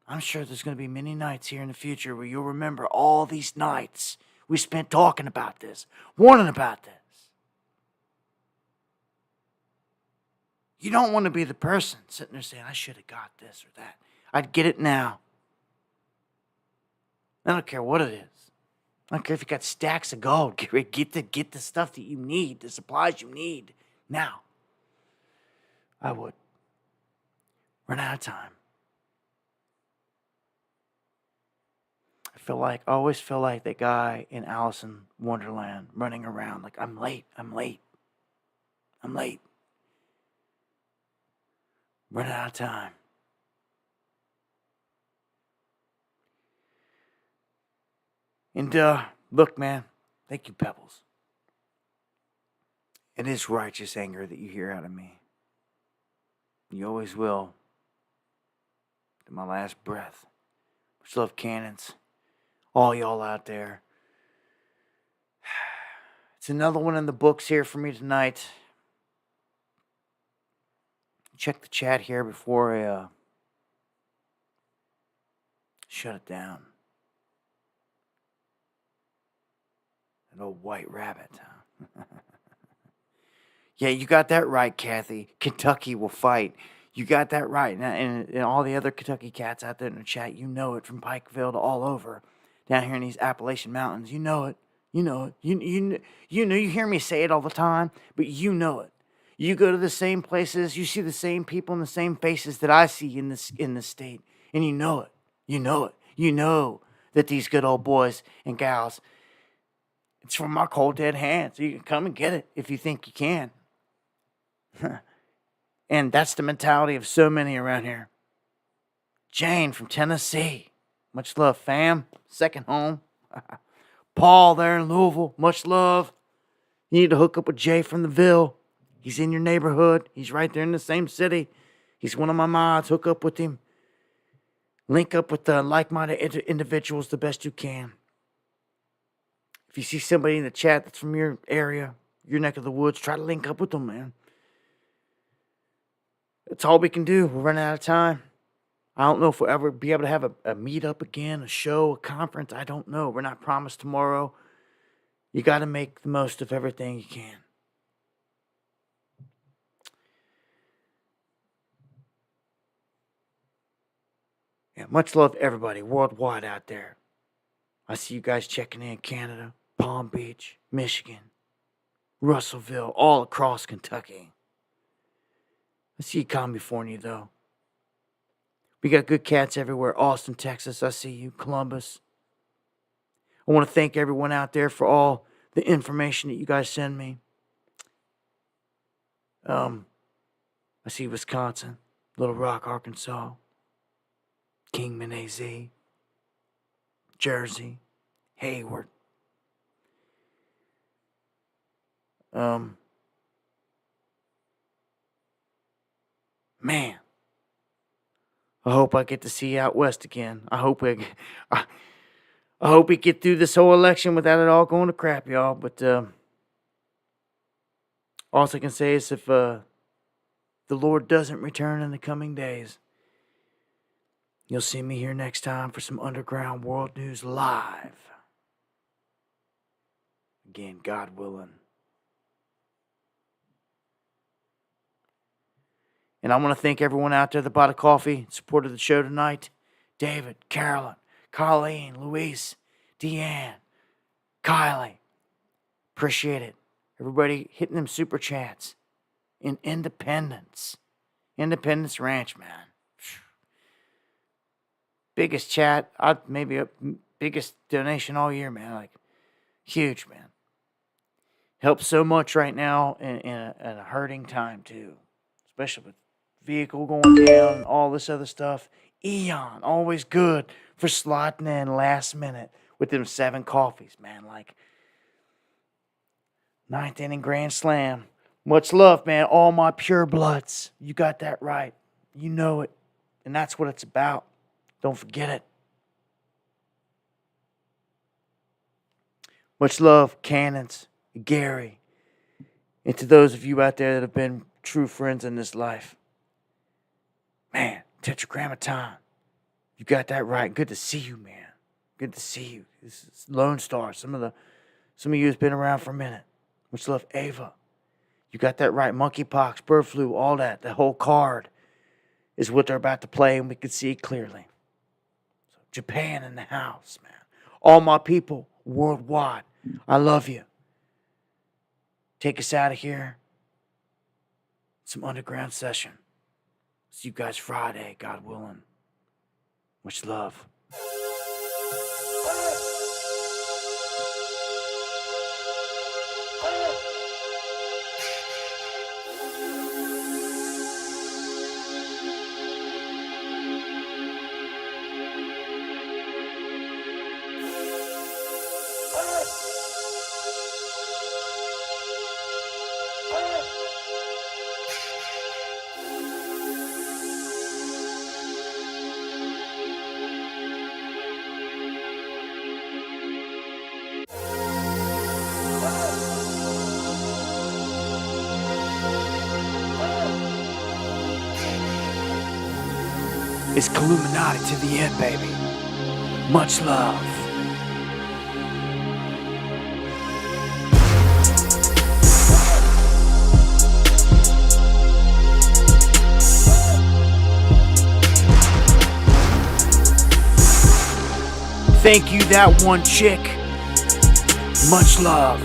I'm sure there's going to be many nights here in the future where you'll remember all these nights we spent talking about this, warning about this. You don't want to be the person sitting there saying, I should have got this or that. I'd get it now. I don't care what it is. I don't care if you got stacks of gold. Get the stuff that you need, the supplies you need now. I would. Run out of time. I always feel like that guy in Alice in Wonderland running around like, I'm late. Run out of time. And, look, man, thank you, Pebbles. It is righteous anger that you hear out of me. You always will. To my last breath. Much love, Cannons. All y'all out there. It's another one in the books here for me tonight. Check the chat here before I shut it down. An old white rabbit, huh? Yeah, you got that right, Kathy. Kentucky will fight. You got that right. And all the other Kentucky cats out there in the chat, you know it from Pikeville to all over. Down here in these Appalachian Mountains. You know it. You know it. You know, you hear me say it all the time, but you know it. You go to the same places, you see the same people and the same faces that I see in this state, and you know it. You know it. You know that these good old boys and gals, it's from my cold dead hands. You can come and get it if you think you can. And that's the mentality of so many around here. Jane from Tennessee. Much love, fam. Second home. Paul there in Louisville. Much love. You need to hook up with Jay from the Ville. He's in your neighborhood. He's right there in the same city. He's one of my mods. Hook up with him. Link up with the like-minded individuals the best you can. If you see somebody in the chat that's from your area, your neck of the woods, try to link up with them, man. That's all we can do. We're running out of time. I don't know if we'll ever be able to have a meet-up again, a show, a conference. I don't know. We're not promised tomorrow. You got to make the most of everything you can. Yeah, much love to everybody worldwide out there. I see you guys checking in Canada, Palm Beach, Michigan, Russellville, all across Kentucky. I see you, California, though. We got good cats everywhere. Austin, Texas, I see you. Columbus. I want to thank everyone out there for all the information that you guys send me. I see Wisconsin, Little Rock, Arkansas, Kingman, AZ, Jersey, Hayward. Man. I hope I get to see you out west again. I hope we get through this whole election without it all going to crap, y'all. But all I can say is if the Lord doesn't return in the coming days, you'll see me here next time for some Underground World News Live. Again, God willing. And I want to thank everyone out there that bought a coffee, supported the show tonight. David, Carolyn, Colleen, Luis, Deanne, Kylie. Appreciate it. Everybody hitting them super chats in Independence. Independence Ranch, man. Biggest chat, biggest donation all year, man. Like, huge, man. Helps so much right now in a hurting time, too. Especially with vehicle going down, all this other stuff. Eon, always good for slotting in last minute with them 7 coffees, man. Like, 9th inning grand slam. Much love, man. All my pure bloods. You got that right. You know it. And that's what it's about. Don't forget it. Much love, Cannons, Gary, and to those of you out there that have been true friends in this life. Man, Tetragrammaton, you got that right. Good to see you, man. Good to see you. This is Lone Star. Some of you has been around for a minute. Much love, Ava. You got that right. Monkeypox, bird flu, all that. The whole card is what they're about to play, and we can see it clearly. So Japan in the house, man. All my people worldwide, I love you. Take us out of here. Some underground session. See you guys Friday, God willing. Much love. It's Illuminati to the end, baby. Much love. Thank you, that one chick. Much love.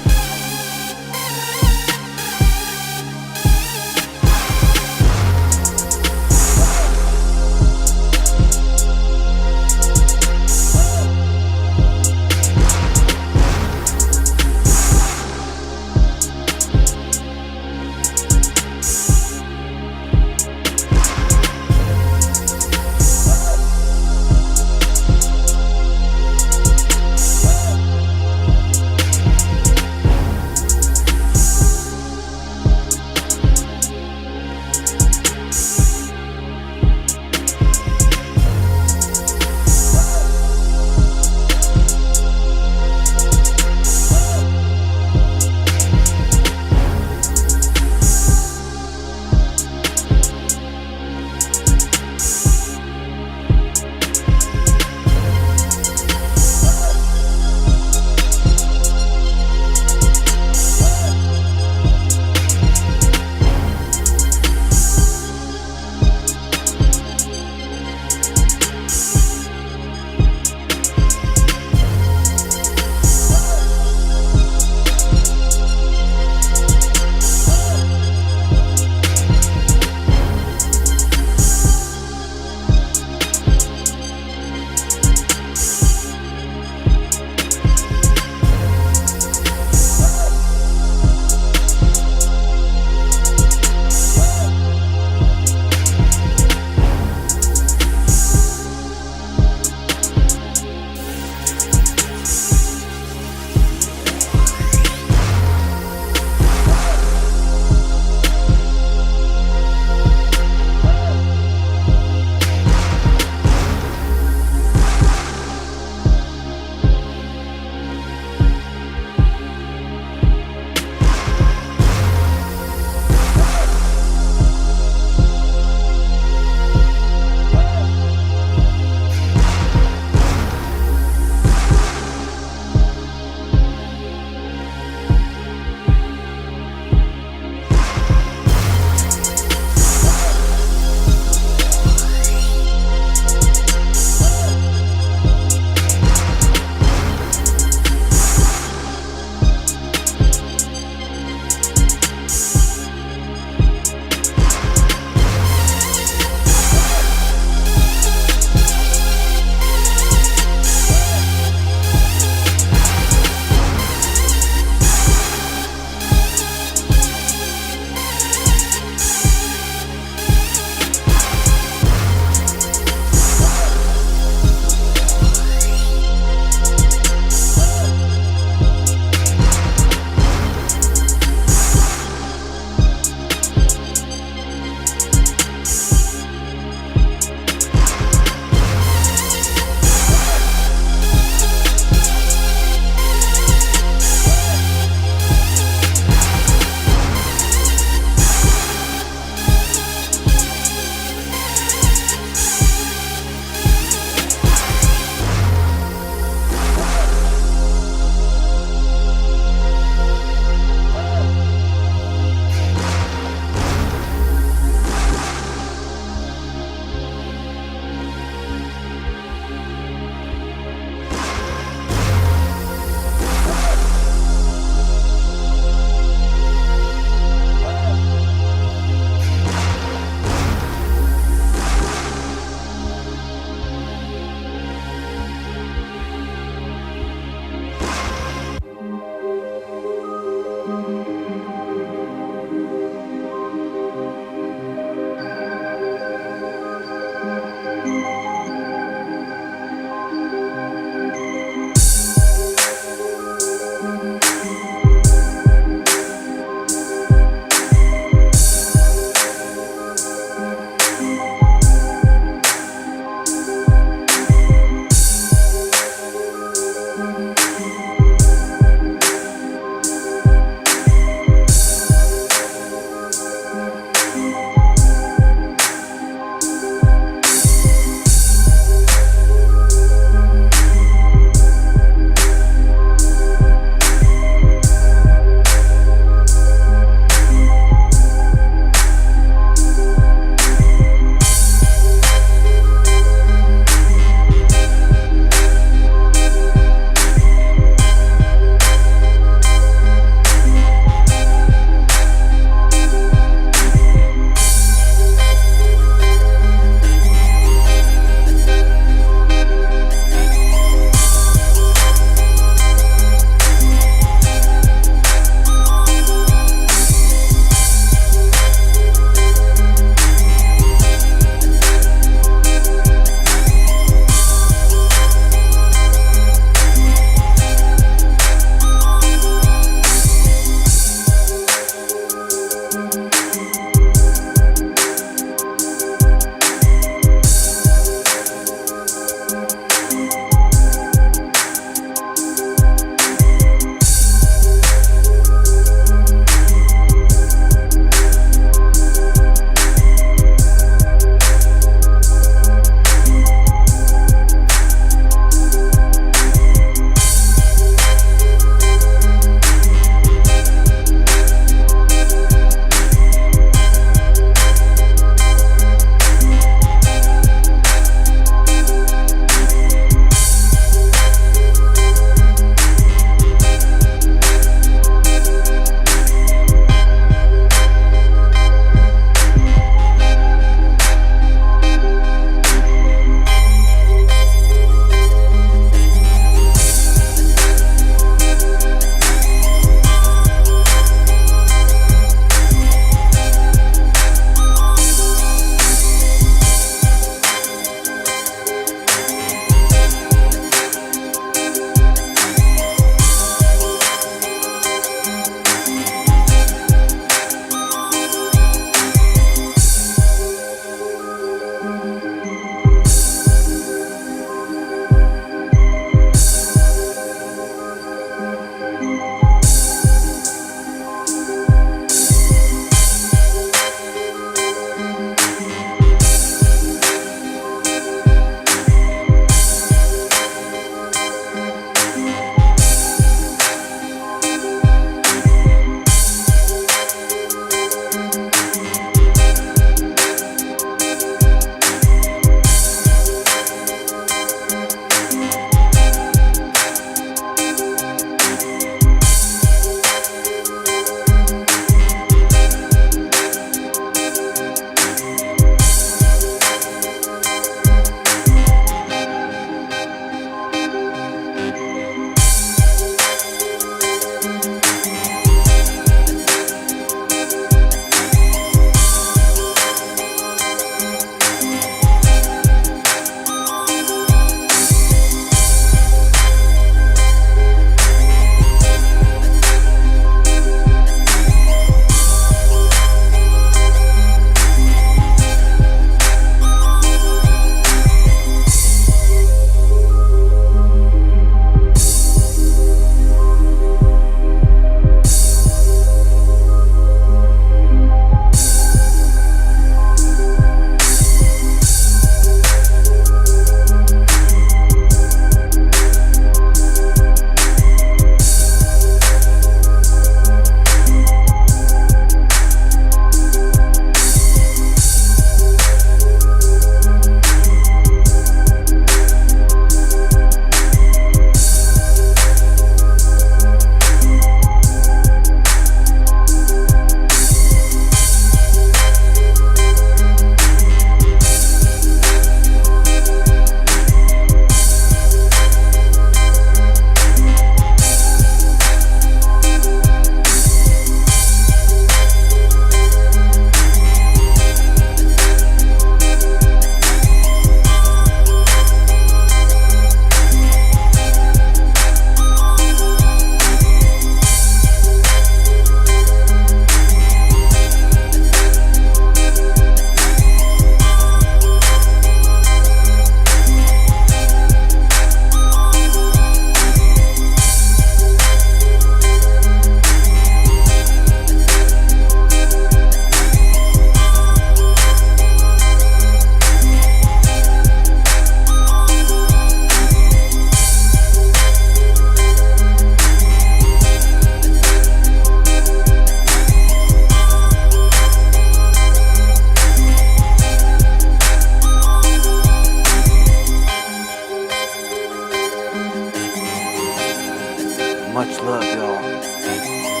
Much love, y'all.